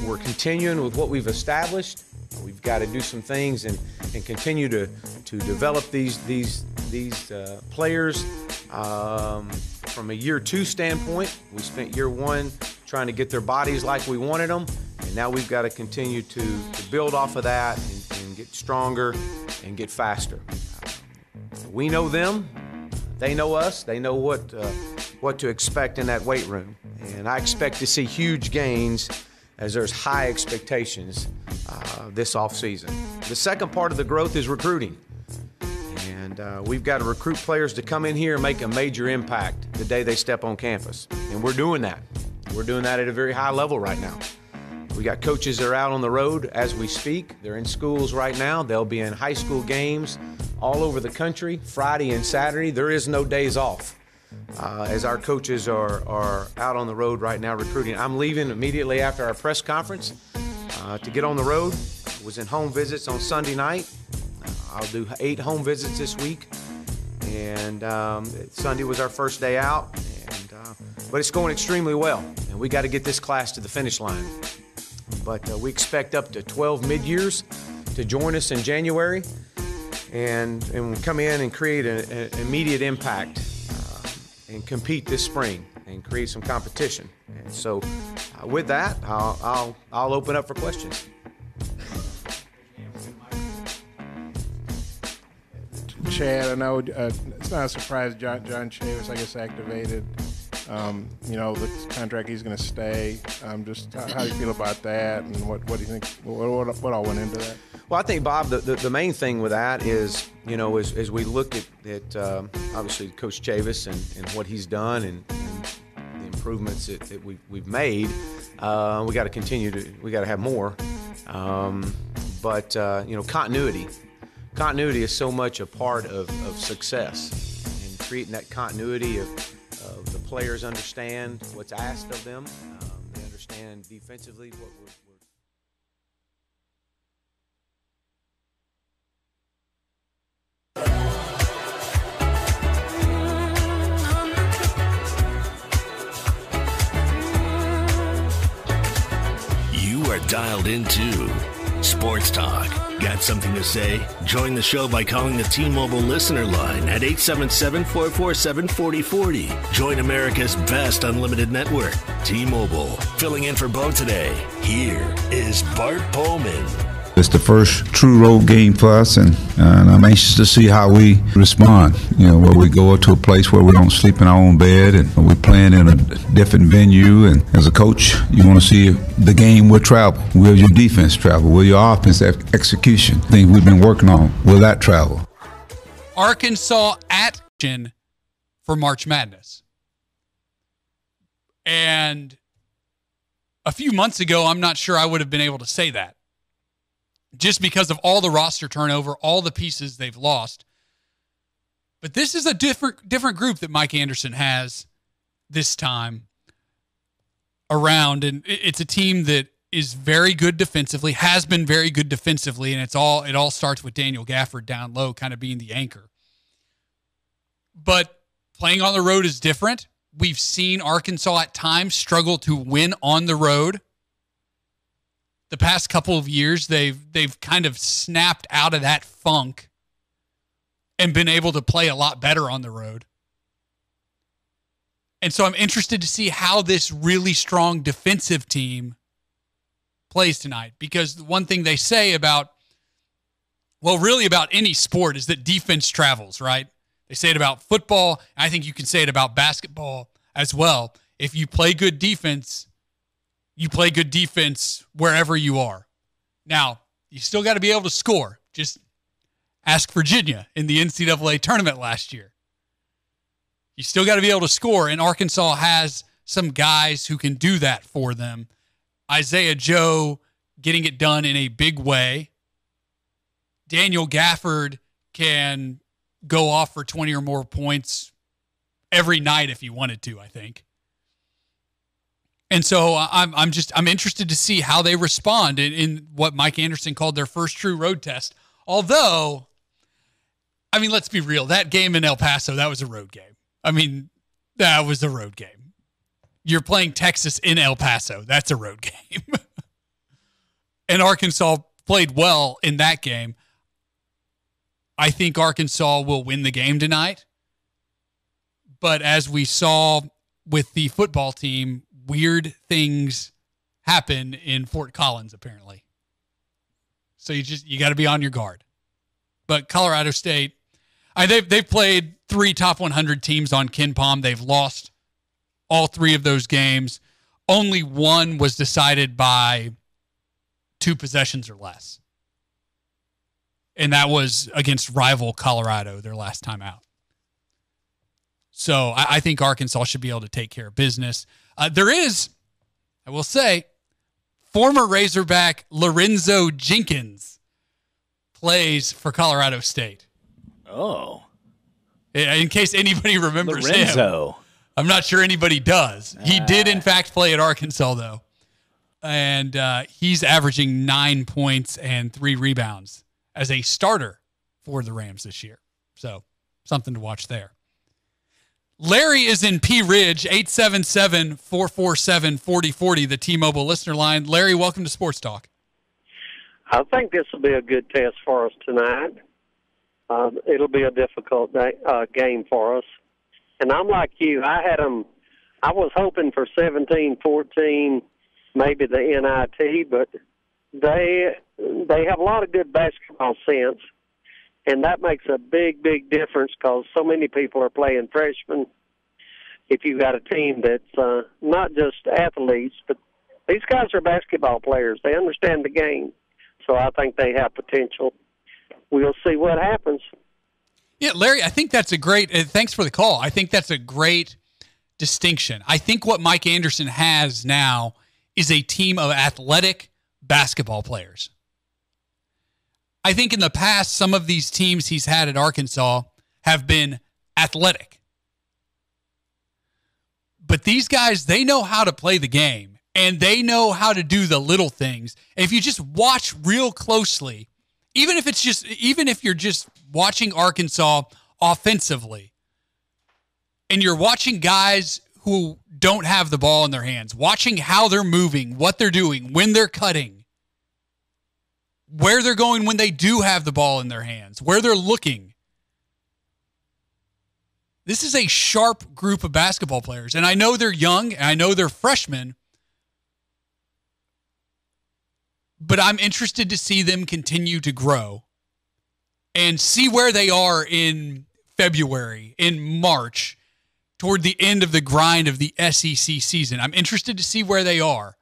We're continuing with what we've established. We've got to do some things and continue to develop these players from a year 2 standpoint. We spent year 1 trying to get their bodies like we wanted them, and now we've got to continue to build off of that and get stronger and get faster. We know them. They know us. They know what to expect in that weight room, and I expect to see huge gains as there's high expectations this offseason. The second part of the growth is recruiting. And we've got to recruit players to come in here and make a major impact the day they step on campus. And we're doing that. We're doing that at a very high level right now. We got coaches that are out on the road as we speak. They're in schools right now. They'll be in high school games all over the country, Friday and Saturday. There is no days off as our coaches are out on the road right now recruiting. I'm leaving immediately after our press conference to get on the road. I was in home visits on Sunday night. I'll do 8 home visits this week, and Sunday was our first day out, but it's going extremely well, and we got to get this class to the finish line. But we expect up to 12 mid-years to join us in January and come in and create an immediate impact and compete this spring and create some competition. And so with that, I'll open up for questions. Chad, I know it's not a surprise John Chavis, I guess, activated. The contract, he's going to stay. Just how do you feel about that, and what do you think? What all went into that? Well, I think, Bob, the main thing with that is, as we look at obviously Coach Chavis and what he's done and the improvements that we've made, we got to continue we got to have more. But continuity is so much a part of success, and creating that continuity of the players understand what's asked of them. They understand defensively what we're You are dialed into Sports Talk. Got something to say? Join the show by calling the T-Mobile listener line at 877-447-4040. Join America's best unlimited network, T-Mobile. Filling in for Bo today, here is Bart Pullman. It's the first true road game for us, and I'm anxious to see how we respond. Where we go to a place where we don't sleep in our own bed, and we're playing in a different venue. And as a coach, you want to see the game will travel. Will your defense travel? Will your offense execution? Things we've been working on, will that travel? Arkansas at for March Madness. And a few months ago, I'm not sure I would have been able to say that, just because of all the roster turnover, all the pieces they've lost. But this is a different group that Mike Anderson has this time around, and it's a team that is very good defensively, has been very good defensively, and it all starts with Daniel Gafford down low, kind of being the anchor. But playing on the road is different. we've seen Arkansas at times struggle to win on the road. The past couple of years, they've kind of snapped out of that funk and been able to play a lot better on the road. And so I'm interested to see how this really strong defensive team plays tonight, because the one thing they say about, well, really about any sport is that defense travels, right? They say it about football. I think you can say it about basketball as well. If you play good defense, you play good defense wherever you are. Now, you still got to be able to score. Just ask Virginia in the NCAA tournament last year. You still got to be able to score, and Arkansas has some guys who can do that for them. Isaiah Joe getting it done in a big way. Daniel Gafford can go off for 20 or more points every night if he wanted to, I think. And so I'm interested to see how they respond in what Mike Anderson called their first true road test. Although, I mean, let's be real. That game in El Paso, that was a road game. I mean, that was a road game. You're playing Texas in El Paso. That's a road game. And Arkansas played well in that game. I think Arkansas will win the game tonight. But as we saw with the football team, weird things happen in Fort Collins, apparently. So you got to be on your guard. But Colorado State, they've played 3 top 100 teams on KenPom. They've lost all 3 of those games. Only one was decided by 2 possessions or less. And that was against rival Colorado, their last time out. So I think Arkansas should be able to take care of business. There is, I will say, former Razorback Lorenzo Jenkins plays for Colorado State. Oh. In case anybody remembers Lorenzo. him. I'm not sure anybody does. He did, in fact, play at Arkansas, though. And he's averaging 9 points and 3 rebounds as a starter for the Rams this year. So, something to watch there. Larry is in Pea Ridge, 877-447-4040, the T-Mobile listener line. Larry, welcome to Sports Talk. I think this will be a good test for us tonight. It'll be a difficult game for us. And I'm like you. I was hoping for 17-14, maybe the NIT, but they have a lot of good basketball sense. And that makes a big, big difference because so many people are playing freshmen. If you've got a team that's not just athletes, but these guys are basketball players. They understand the game. So I think they have potential. We'll see what happens. Yeah, Larry, I think that's a great thanks for the call. I think that's a great distinction. I think what Mike Anderson has now is a team of athletic basketball players. I think in the past, some of these teams he's had at Arkansas have been athletic. But these guys, they know how to play the game, and they know how to do the little things. And if you just watch real closely, even if you're just watching Arkansas offensively, and you're watching guys who don't have the ball in their hands, watching how they're moving, what they're doing, when they're cutting, where they're going when they do have the ball in their hands, where they're looking. This is a sharp group of basketball players. And I know they're young, and I know they're freshmen, but I'm interested to see them continue to grow and see where they are in February, in March, toward the end of the grind of the SEC season. I'm interested to see where they are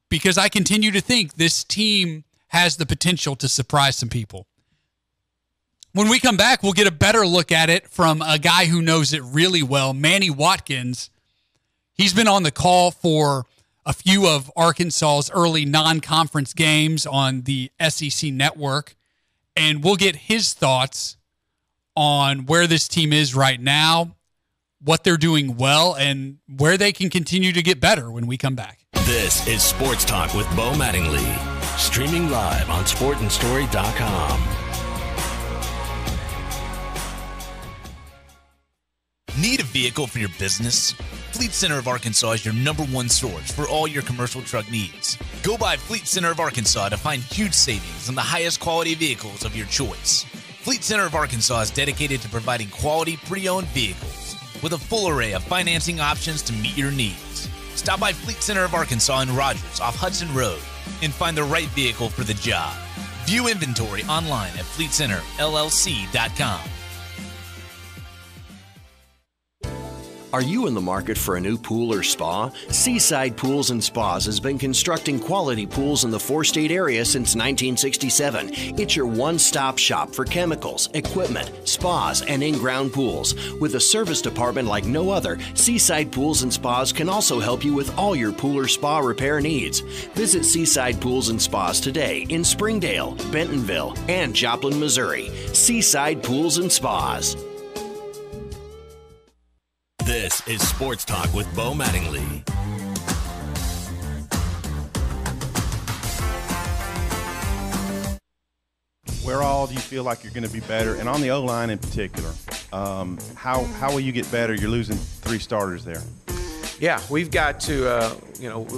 because I continue to think this team has the potential to surprise some people. When we come back, we'll get a better look at it from a guy who knows it really well, Manny Watkins. He's been on the call for a few of Arkansas's early non-conference games on the SEC network, and we'll get his thoughts on where this team is right now, what they're doing well, and where they can continue to get better when we come back. This is Sports Talk with Bo Mattingly. Streaming live on sportandstory.com. Need a vehicle for your business? Fleet Center of Arkansas is your #1 source for all your commercial truck needs. Go by Fleet Center of Arkansas to find huge savings on the highest quality vehicles of your choice. Fleet Center of Arkansas is dedicated to providing quality pre-owned vehicles with a full array of financing options to meet your needs. Stop by Fleet Center of Arkansas in Rogers off Hudson Road and find the right vehicle for the job. View inventory online at FleetCenterLLC.com. Are you in the market for a new pool or spa? Seaside Pools and Spas has been constructing quality pools in the four-state area since 1967. It's your one-stop shop for chemicals, equipment, spas, and in-ground pools. With a service department like no other, Seaside Pools and Spas can also help you with all your pool or spa repair needs. Visit Seaside Pools and Spas today in Springdale, Bentonville, and Joplin, Missouri. Seaside Pools and Spas. This is Sports Talk with Bo Mattingly. Where all do you feel like you're going to be better? And on the O-line in particular, how will you get better? You're losing 3 starters there. Yeah, we've got to,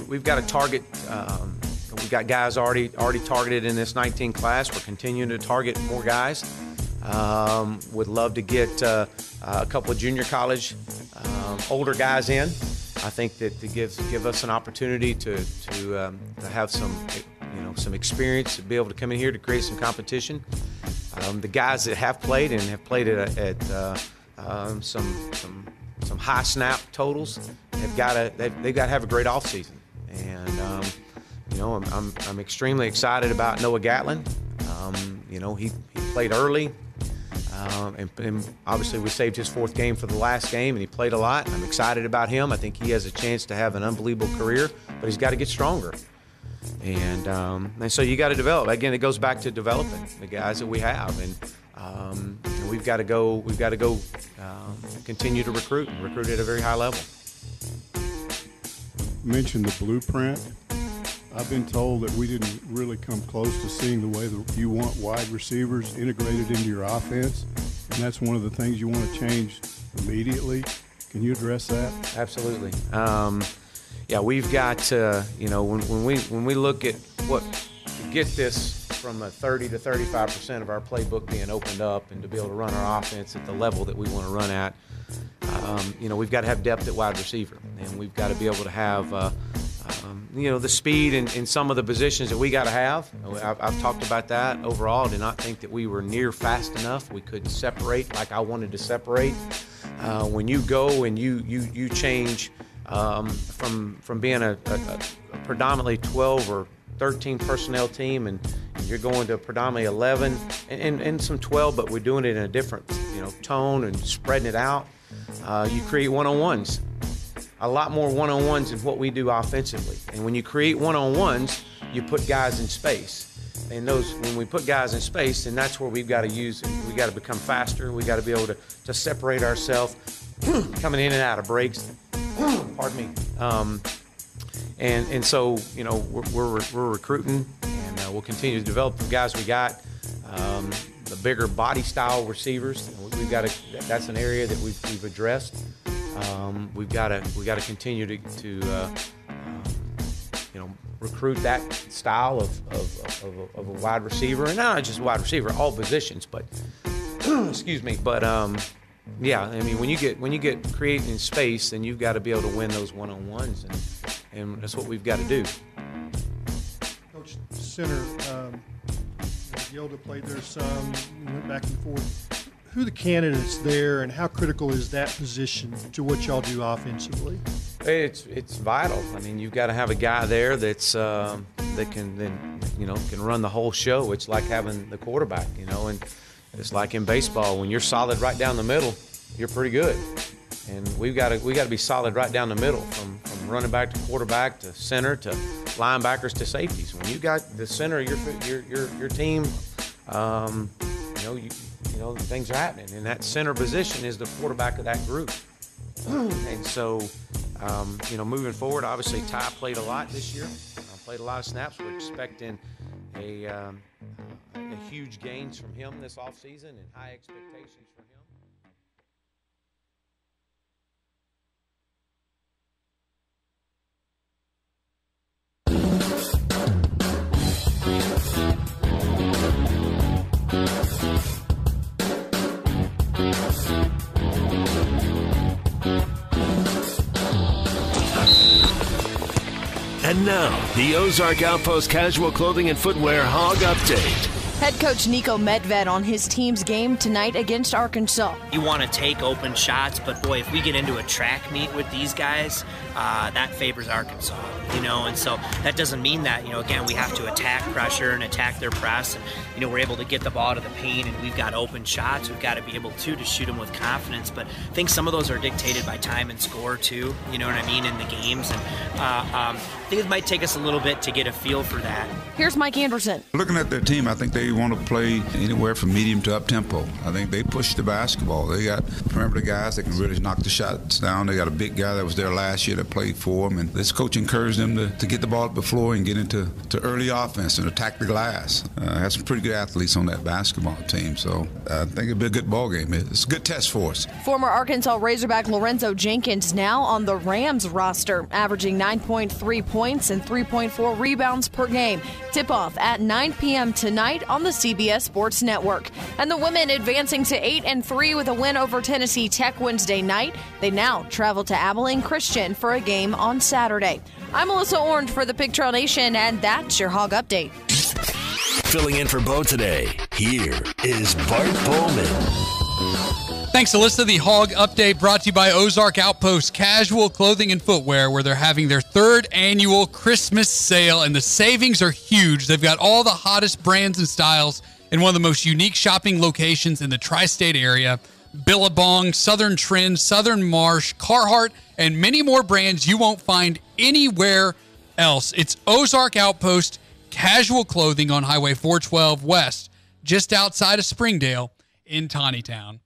we've got to target. We've got guys already targeted in this 19 class. We're continuing to target more guys. Would love to get a couple of junior college older guys in. I think that to give us an opportunity to have some experience, to be able to come in here to create some competition. The guys that have played and have played at some high snap totals they've got to have a great off season. And I'm extremely excited about Noah Gatlin. He played early. And obviously we saved his 4th game for the last game, and he played a lot. I'm excited about him. I think he has a chance to have an unbelievable career, but he's got to get stronger. And so you got to develop. Again, it goes back to developing the guys that we have, and we've got to go continue to recruit at a very high level. You mentioned the blueprint. I've been told that we didn't really come close to seeing the way that you want wide receivers integrated into your offense, and that's one of the things you want to change immediately. Can you address that? Absolutely. Yeah, we've got when we look at what to get this from a 30 to 35% of our playbook being opened up, and to be able to run our offense at the level that we want to run at, we've got to have depth at wide receiver, and we've got to be able to have the speed in some of the positions that we got to have. I've talked about that. Overall, I did not think that we were near fast enough. We couldn't separate like I wanted to separate. When you go and you change from being a predominantly 12 or 13 personnel team, and you're going to predominantly 11 and some 12, but we're doing it in a different tone and spreading it out. You create one-on-ones. A lot more one-on-ones than what we do offensively. And when you create one-on-ones, you put guys in space. And when we put guys in space, then that's where we've got to use it. We've got to become faster. We've got to be able to separate ourselves coming in and out of breaks. Pardon me. And so, we're recruiting, and we'll continue to develop the guys we got. The bigger body style receivers, that's an area that we've addressed. We've got to continue to recruit that style of a wide receiver, and not just wide receiver, all positions. But excuse me. But yeah, I mean, when you get creating space, then you've got to be able to win those one-on-ones, and that's what we've got to do. Coach, center, Yoda played there some, went back and forth. Who are the candidates there, and how critical is that position to what y'all do offensively? It's vital. I mean, you've got to have a guy there that can run the whole show. It's like having the quarterback, and it's like in baseball, when you're solid right down the middle, you're pretty good. And we got to be solid right down the middle, from running back to quarterback to center to linebackers to safeties. When you got the center of your team, things are happening, and that center position is the quarterback of that group. And so, moving forward, obviously Ty played a lot this year, played a lot of snaps. We're expecting a huge gains from him this offseason, and high expectations for him. And now, the Ozark Outpost Casual Clothing and Footwear Hog Update. Head coach Nico Medved on his team's game tonight against Arkansas. You want to take open shots, but boy, if we get into a track meet with these guys, that favors Arkansas, and so that doesn't mean that, again, we have to attack pressure and attack their press. And, we're able to get the ball to the paint and we've got open shots. We've got to be able to shoot them with confidence, but I think some of those are dictated by time and score too, in the games. And I think it might take us a little bit to get a feel for that. Here's Mike Anderson. Looking at their team, I think they want to play anywhere from medium to up tempo. I think they push the basketball. They got perimeter guys that can really knock the shots down. They got a big guy that was there last year that played for them, and this coach encouraged them to get the ball up the floor and get into early offense and attack the glass. Has some pretty good athletes on that basketball team, so I think it'll be a good ball game. It's a good test for us. Former Arkansas Razorback Lorenzo Jenkins now on the Rams roster, averaging 9.3 points and 3.4 rebounds per game. Tip-off at 9 p.m. tonight on the CBS Sports Network. And the women advancing to 8-3 with a win over Tennessee Tech Wednesday night. They now travel to Abilene Christian for a game on Saturday. I'm Melissa Orange for the Pig Trail Nation, and that's your Hog Update. Filling in for Bo today, here is Bart Bowman. Thanks, Alyssa. The Hog Update brought to you by Ozark Outpost Casual Clothing and Footwear, where they're having their 3rd annual Christmas sale, and the savings are huge. They've got all the hottest brands and styles in one of the most unique shopping locations in the tri-state area. Billabong, Southern Trend, Southern Marsh, Carhartt, and many more brands you won't find anywhere else. It's Ozark Outpost Casual Clothing on Highway 412 West, just outside of Springdale in Tawnytown.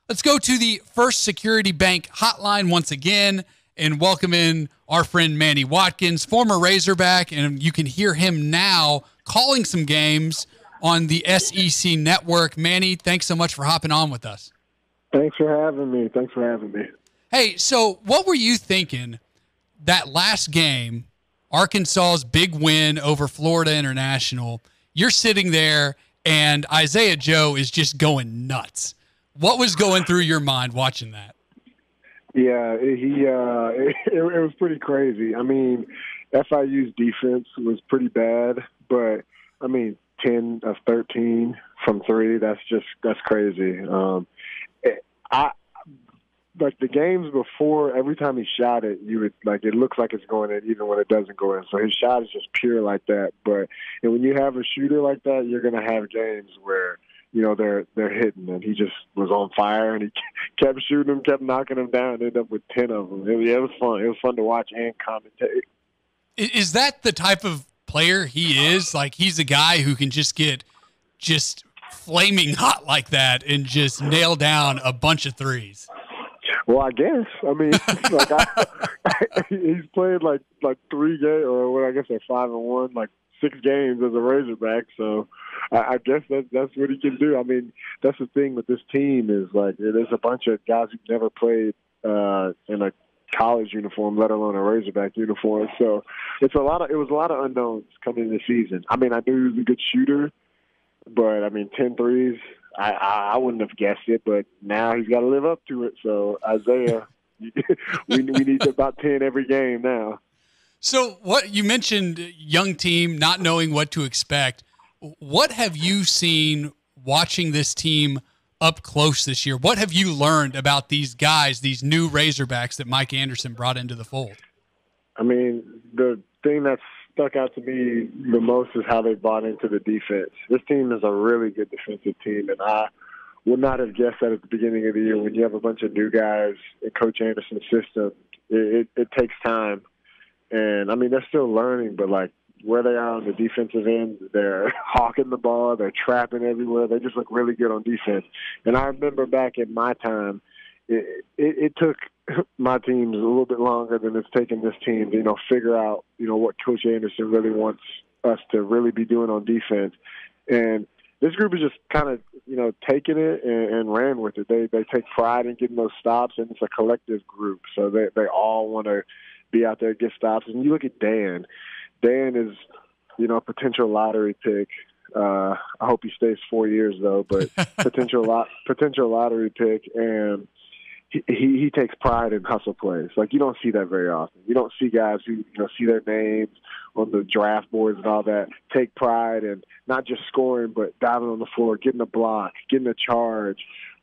Let's go to the First Security Bank hotline once again and welcome in our friend Manny Watkins, former Razorback, and you can hear him now calling some games on the SEC network. Manny, thanks so much for hopping on with us. Thanks for having me. Hey, so what were you thinking that last game, Arkansas's big win over Florida International? You're sitting there and Isaiah Joe is just going nuts. What was going through your mind watching that? Yeah, it was pretty crazy. I mean, FIU's defense was pretty bad, but I mean, 10 of 13 from 3, that's crazy. Like the games before, every time he shot it, you would it looks like it's going in even when it doesn't go in. So his shot is just pure like that. But when you have a shooter like that, you're going to have games where they're hitting, and he just was on fire, and he kept shooting them, kept knocking them down, ended up with 10 of them. It was fun. It was fun to watch and commentate. Is that the type of player he is? Like, he's a guy who can just get flaming hot like that and just nail down a bunch of threes? Well, I guess. I mean, he's played like 3 games, or I guess they're 5-1, 6 games as a Razorback. So I guess that's what he can do. I mean, that's the thing with this team is there's a bunch of guys who've never played in a college uniform, let alone a Razorback uniform. So it was a lot of unknowns coming into the season. I mean, I knew he was a good shooter, but I mean, 10 threes, I wouldn't have guessed it, but now he's got to live up to it. So Isaiah, we need about 10 every game now. So what you mentioned, young team, not knowing what to expect. What have you seen watching this team up close this year? What have you learned about these guys, these new Razorbacks that Mike Anderson brought into the fold? I mean, the thing that's stuck out to me the most is how they bought into the defense. This team is a really good defensive team, and I would not have guessed that at the beginning of the year. When you have a bunch of new guys in Coach Anderson's system, it takes time. And, I mean, they're still learning, but, where they are on the defensive end, they're hawking the ball, they're trapping everywhere. They just look really good on defense. And I remember back in my time, it took my teams a little bit longer than it's taken this team to, figure out, what Coach Anderson really wants us to really be doing on defense. And this group is just kind of, taking it and ran with it. They take pride in getting those stops, and it's a collective group. So they all want to be out there and get stops. And you look at Dan. Dan is, a potential lottery pick. I hope he stays 4 years though, but potential lottery pick. And he takes pride in hustle plays. Like, you don't see that very often. You don't see guys who see their names on the draft boards and all that take pride in not just scoring, but diving on the floor, getting a block, getting a charge,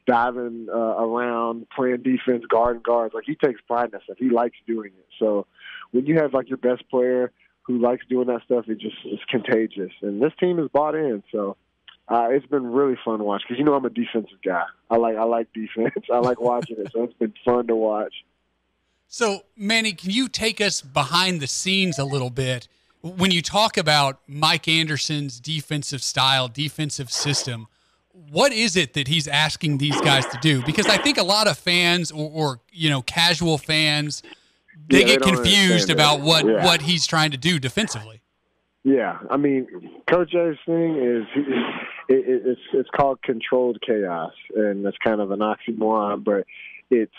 diving around, playing defense, guarding guards. Like, he takes pride in that stuff. He likes doing it. So when you have, like, your best player who likes doing that stuff, it's contagious. And this team is bought in. So it's been really fun to watch because, I'm a defensive guy. I like defense. I like watching it. So it's been fun to watch. So, Manny, can you take us behind the scenes a little bit? When you talk about Mike Anderson's defensive style, defensive system, what is it that he's asking these guys to do? Because I think a lot of fans or casual fans, they get confused about what he's trying to do defensively. Yeah, I mean, Coach J's thing is it's called controlled chaos, and that's kind of an oxymoron, but it's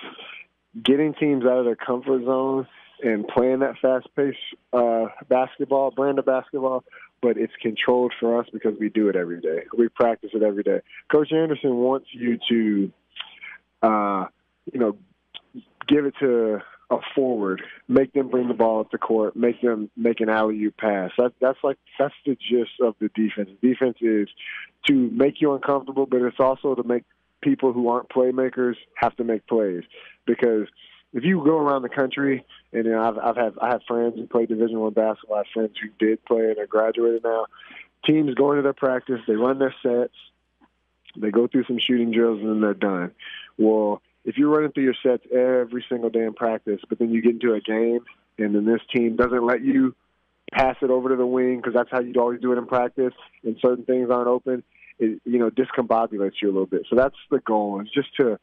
getting teams out of their comfort zone and playing that fast-paced basketball, brand of basketball, but it's controlled for us because we do it every day. We practice it every day. Coach Anderson wants you to, give it to a forward, make them bring the ball up the court, make them make an alley-oop pass. That's the gist of the defense. The defense is to make you uncomfortable, but it's also to make people who aren't playmakers have to make plays. Because if you go around the country, and I have friends who play Division I basketball, I have friends who did play and are graduated now. Teams go into their practice, they run their sets, they go through some shooting drills, and then they're done. Well, if you're running through your sets every single day in practice, but then you get into a game, and then this team doesn't let you pass it over to the wing because that's how you'd always do it in practice, and certain things aren't open, it discombobulates you a little bit. So that's the goal, is just to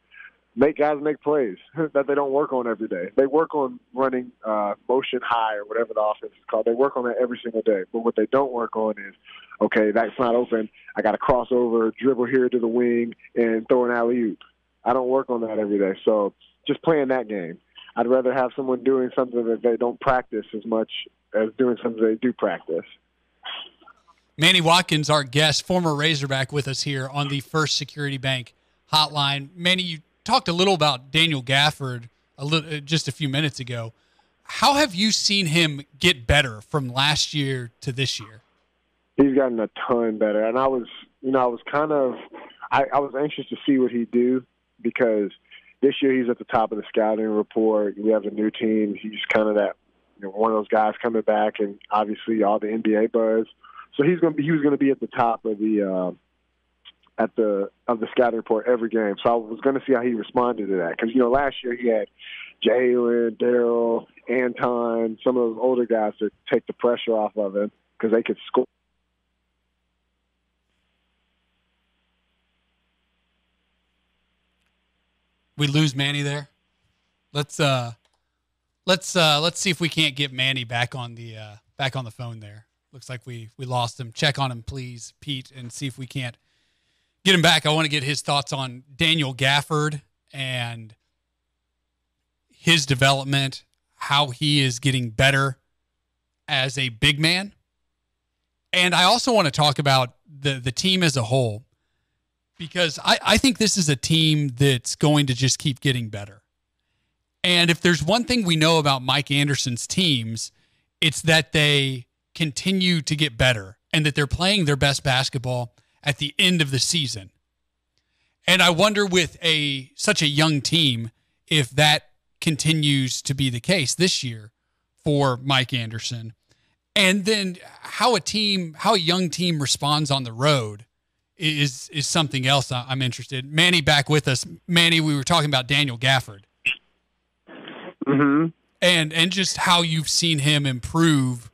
make guys make plays that they don't work on every day. They work on running motion high or whatever the offense is called. They work on that every single day. But what they don't work on is, okay, that's not open. I got to cross over, dribble here to the wing, and throw an alley-oop. I don't work on that every day. So just playing that game. I'd rather have someone doing something that they don't practice as much as doing something they do practice. Manny Watkins, our guest, former Razorback, with us here on the First Security Bank hotline. Manny, you talked a little about Daniel Gafford just a few minutes ago. How have you seen him get better from last year to this year? He's gotten a ton better, and I was anxious to see what he'd do because this year he's at the top of the scouting report. We have a new team. He's kind of that one of those guys coming back, and obviously all the NBA buzz. So he was going to be at the top of the scouting report every game. So I was going to see how he responded to that. Because, last year he had Jalen, Daryl, Anton, some of those older guys to take the pressure off of him because they could score. We lose Manny there. Let's see if we can't get Manny back on the phone there. Looks like we lost him. Check on him, please, Pete, and see if we can't get him back. I want to get his thoughts on Daniel Gafford and his development, how he is getting better as a big man. And I also want to talk about the team as a whole, because I think this is a team that's going to just keep getting better. And if there's one thing we know about Mike Anderson's teams, it's that they continue to get better and that they're playing their best basketball at the end of the season. And I wonder with such a young team, if that continues to be the case this year for Mike Anderson. And then how a young team responds on the road is something else I'm interested. Manny back with us. Manny, we were talking about Daniel Gafford. Mm-hmm. And just how you've seen him improve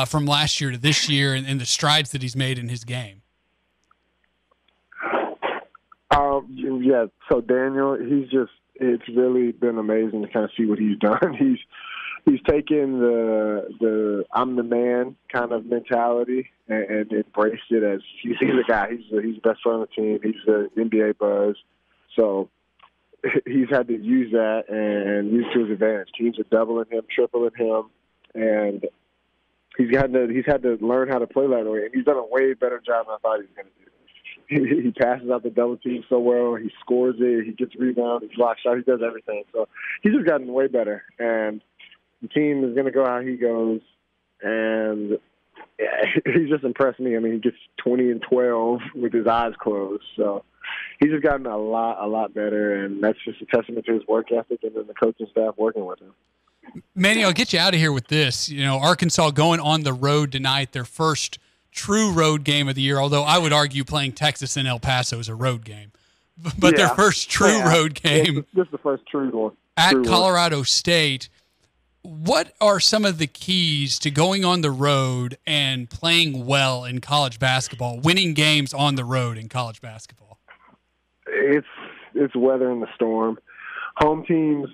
from last year to this year and the strides that he's made in his game. Yeah, so Daniel, it's really been amazing to kind of see what he's done. He's taken the I'm the man kind of mentality and embraced it as he's a guy. He's the best friend of the team. He's the NBA buzz. So he's had to use that and use to his advantage. Teams are doubling him, tripling him, and he's had to learn how to play that way. And he's done a way better job than I thought he was going to do. He passes out the double team so well. He scores it. He gets rebounds. He blocks shots. He does everything. So he's just gotten way better. And the team is going to go how he goes. And he's just impressed me. I mean, he gets 20 and 12 with his eyes closed. So he's just gotten a lot better. And that's just a testament to his work ethic and then the coaching staff working with him. Manny, I'll get you out of here with this. Arkansas going on the road tonight, their first true road game of the year, although I would argue playing Texas and El Paso is a road game. But their first true road game. This is the first true one. At Colorado State. What are some of the keys to going on the road and playing well in college basketball, winning games on the road in college basketball? It's weathering the storm. Home teams,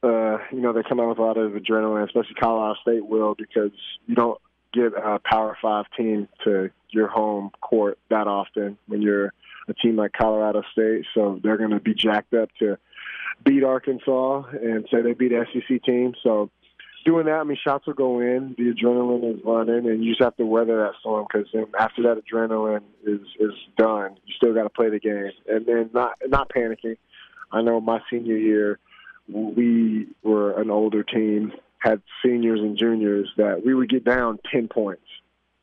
they come out with a lot of adrenaline, especially Colorado State will, because you don't get a Power 5 team to your home court that often when you're a team like Colorado State. So they're going to be jacked up to beat Arkansas and say they beat an SEC team. So doing that, I mean, shots will go in, the adrenaline is running, and you just have to weather that storm because then after that adrenaline is done, you still got to play the game. And then not panicking. I know my senior year, we were an older team, had seniors and juniors that we would get down 10 points,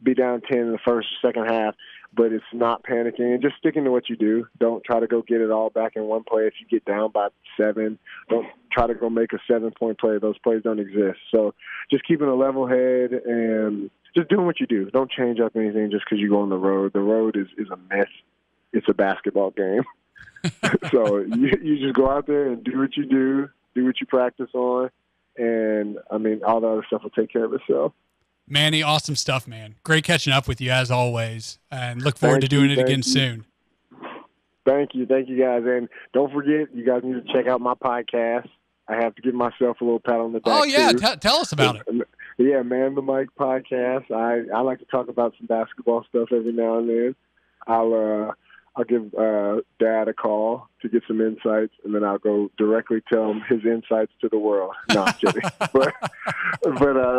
be down 10 in the first or second half, but it's not panicking and just sticking to what you do. Don't try to go get it all back in one play. If you get down by 7, don't try to go make a 7-point play. Those plays don't exist. So just keeping a level head and just doing what you do. Don't change up anything just because you go on the road. The road is a myth. It's a basketball game. So you just go out there and do what you do what you practice on, and, I mean, all the other stuff will take care of itself. Manny, awesome stuff, man. Great catching up with you, as always, and look forward to doing it again soon. Thank you, guys. And don't forget, you guys need to check out my podcast. I have to give myself a little pat on the back. Oh, yeah. Tell us about it. Yeah, Man the Mic podcast. I like to talk about some basketball stuff every now and then. I'll give Dad a call to get some insights, and then I'll go directly tell him his insights to the world. No, I'm kidding. but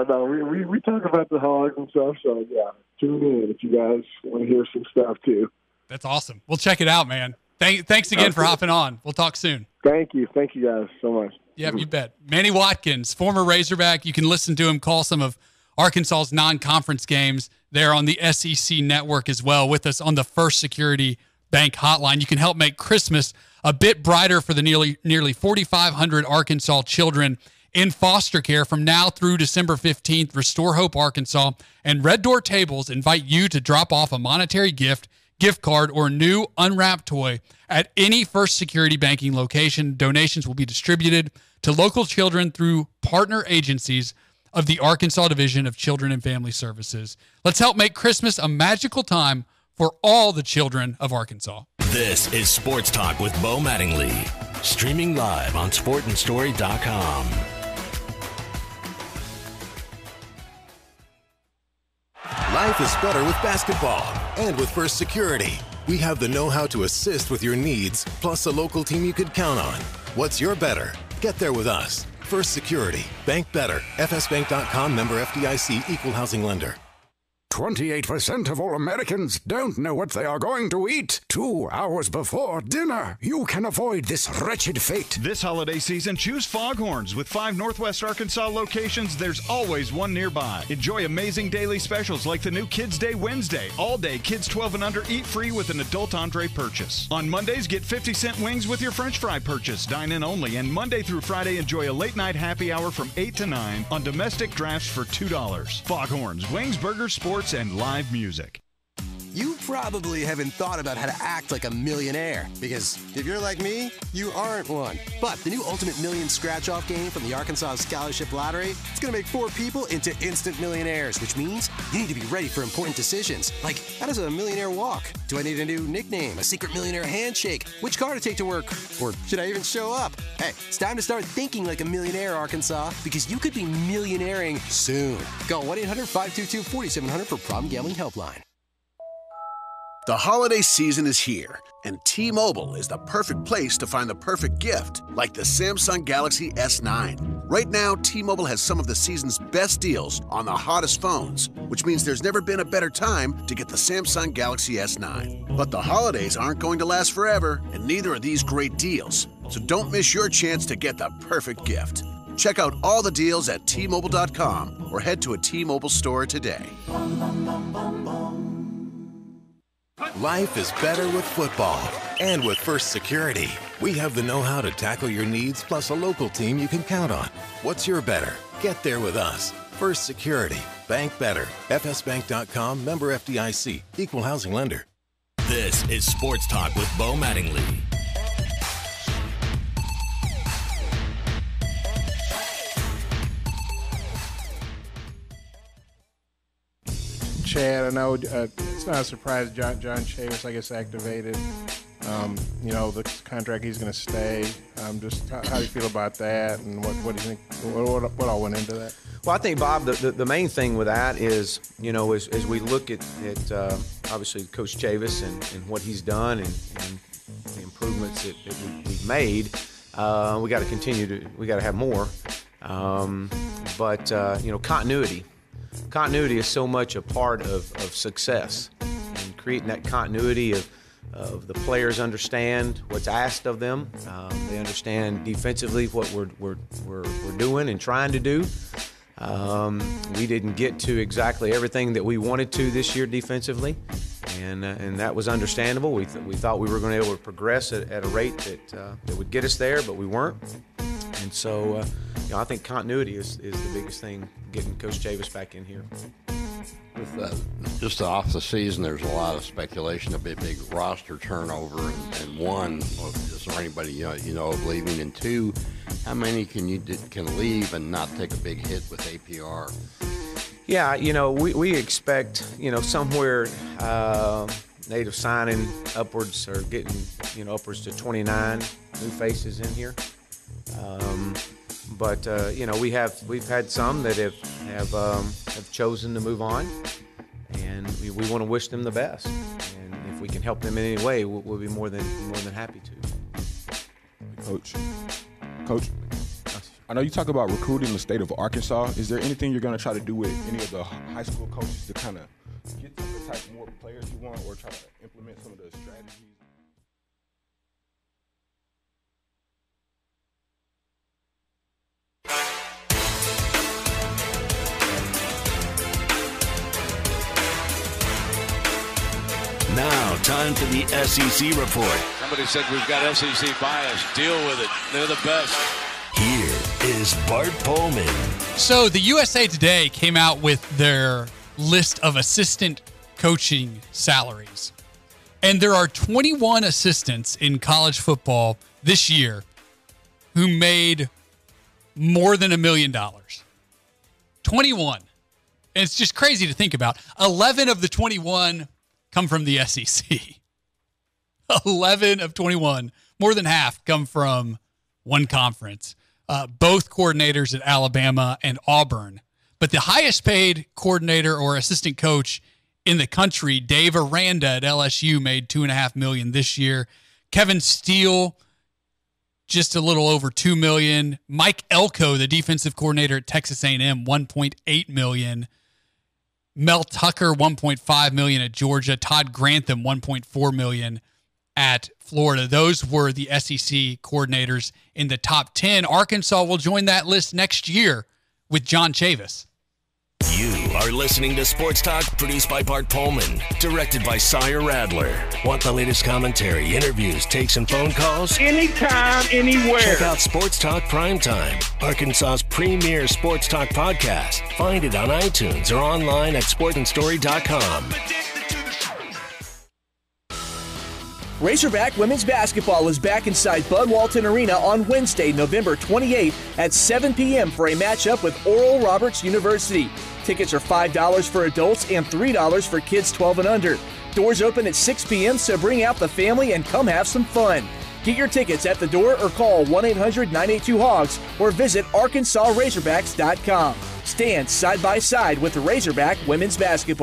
no, we talk about the Hogs and stuff, so yeah, tune in if you guys want to hear some stuff too. That's awesome. We'll check it out, man. Thanks again for hopping on. We'll talk soon. Thank you guys so much. Yeah, you bet. Manny Watkins, former Razorback. You can listen to him call some of Arkansas's non-conference games there on the SEC network as well with us on the First Security Bank hotline. You can help make Christmas a bit brighter for the nearly 4,500 Arkansas children in foster care from now through December 15th. Restore Hope Arkansas and Red Door Tables invite you to drop off a monetary gift card, or new unwrapped toy at any First Security banking location. Donations will be distributed to local children through partner agencies of the Arkansas Division of Children and Family Services. Let's help make Christmas a magical time for all the children of Arkansas. This is Sports Talk with Bo Mattingly, streaming live on sportandstory.com. Life is better with basketball and with First Security. We have the know-how to assist with your needs, plus a local team you could count on. What's your better? Get there with us. First Security. Bank better. FSbank.com, member FDIC, equal housing lender. 28% of all Americans don't know what they are going to eat 2 hours before dinner. You can avoid this wretched fate. This holiday season, choose Foghorns. With 5 Northwest Arkansas locations, there's always one nearby. Enjoy amazing daily specials like the new Kids Day Wednesday. All day, kids 12 and under eat free with an adult entree purchase. On Mondays, get 50-cent wings with your French fry purchase. Dine in only. And Monday through Friday, enjoy a late night happy hour from 8 to 9 on domestic drafts for $2. Foghorns, wings, burgers, sports, and live music. You probably haven't thought about how to act like a millionaire, because if you're like me, you aren't one. But the new Ultimate Million Scratch-Off game from the Arkansas Scholarship Lottery, it's going to make 4 people into instant millionaires, which means you need to be ready for important decisions, like how does a millionaire walk? Do I need a new nickname, a secret millionaire handshake, which car to take to work, or should I even show up? Hey, it's time to start thinking like a millionaire, Arkansas, because you could be millionairing soon. Call 1-800-522-4700 for Problem Gambling Helpline. The holiday season is here, and T-Mobile is the perfect place to find the perfect gift, like the Samsung Galaxy S9. Right now, T-Mobile has some of the season's best deals on the hottest phones, which means there's never been a better time to get the Samsung Galaxy S9. But the holidays aren't going to last forever, and neither are these great deals. So don't miss your chance to get the perfect gift. Check out all the deals at T-Mobile.com or head to a T-Mobile store today. Life is better with football. And with First Security, we have the know-how to tackle your needs, plus a local team you can count on. What's your better? Get there with us. First Security. Bank better. FSbank.com, member FDIC. Equal housing lender. This is Sports Talk with Bo Mattingly. Chad, I know it's not a surprise John Chavis, I guess, activated. The contract, he's going to stay. Just how do you feel about that, and what do you think? What all went into that? Well, I think, Bob, the main thing with that is, as we look at obviously Coach Chavis and what he's done and the improvements that we've made, we got to continue we got to have more. But continuity. Continuity is so much a part of success, and creating that continuity of the players understand what's asked of them. They understand defensively what we're doing and trying to do. We didn't get to exactly everything that we wanted to this year defensively, and that was understandable. We thought we were going to be able to progress at a rate that would get us there, but we weren't. And so, I think continuity is the biggest thing, getting Coach Chavis back in here. With just off the season, there's a lot of speculation, a big roster turnover, and one, is there anybody you know of leaving? And two, how many can leave and not take a big hit with APR? Yeah, we expect somewhere native signing upwards or getting upwards to 29 new faces in here. But we've had some that have chosen to move on, and we want to wish them the best. And if we can help them in any way, we'll be more than happy to. Coach, I know you talk about recruiting the state of Arkansas. Is there anything you're going to try to do with any of the high school coaches to kind of get some of the type more players you want, or try to implement some of the strategies? Now, time for the SEC report. Somebody said we've got SEC bias. Deal with it. They're the best. Here is Bart Pullman. So the USA Today came out with their list of assistant coaching salaries. And there are 21 assistants in college football this year who made more than $1 million. 21. And it's just crazy to think about. 11 of the 21 come from the SEC. 11 of 21, more than half, come from one conference. Both coordinators at Alabama and Auburn. But the highest paid coordinator or assistant coach in the country, Dave Aranda at LSU, made $2.5 million this year. Kevin Steele, just a little over $2 million. Mike Elko, the defensive coordinator at Texas A&M, $1.8 million. Mel Tucker, $1.5 million at Georgia. Todd Grantham, $1.4 million at Florida. Those were the SEC coordinators in the top 10. Arkansas will join that list next year with John Chavis. You are listening to Sports Talk, produced by Bart Pullman, directed by Sire Radler. Want the latest commentary, interviews, takes, and phone calls? Anytime, anywhere. Check out Sports Talk Primetime, Arkansas's premier sports talk podcast. Find it on iTunes or online at sportandstory.com. Razorback women's basketball is back inside Bud Walton Arena on Wednesday, November 28th at 7 p.m. for a matchup with Oral Roberts University. Tickets are $5 for adults and $3 for kids 12 and under. Doors open at 6 p.m., so bring out the family and come have some fun. Get your tickets at the door or call 1-800-982-HOGS or visit ArkansasRazorbacks.com. Stand side by side with the Razorback women's basketball.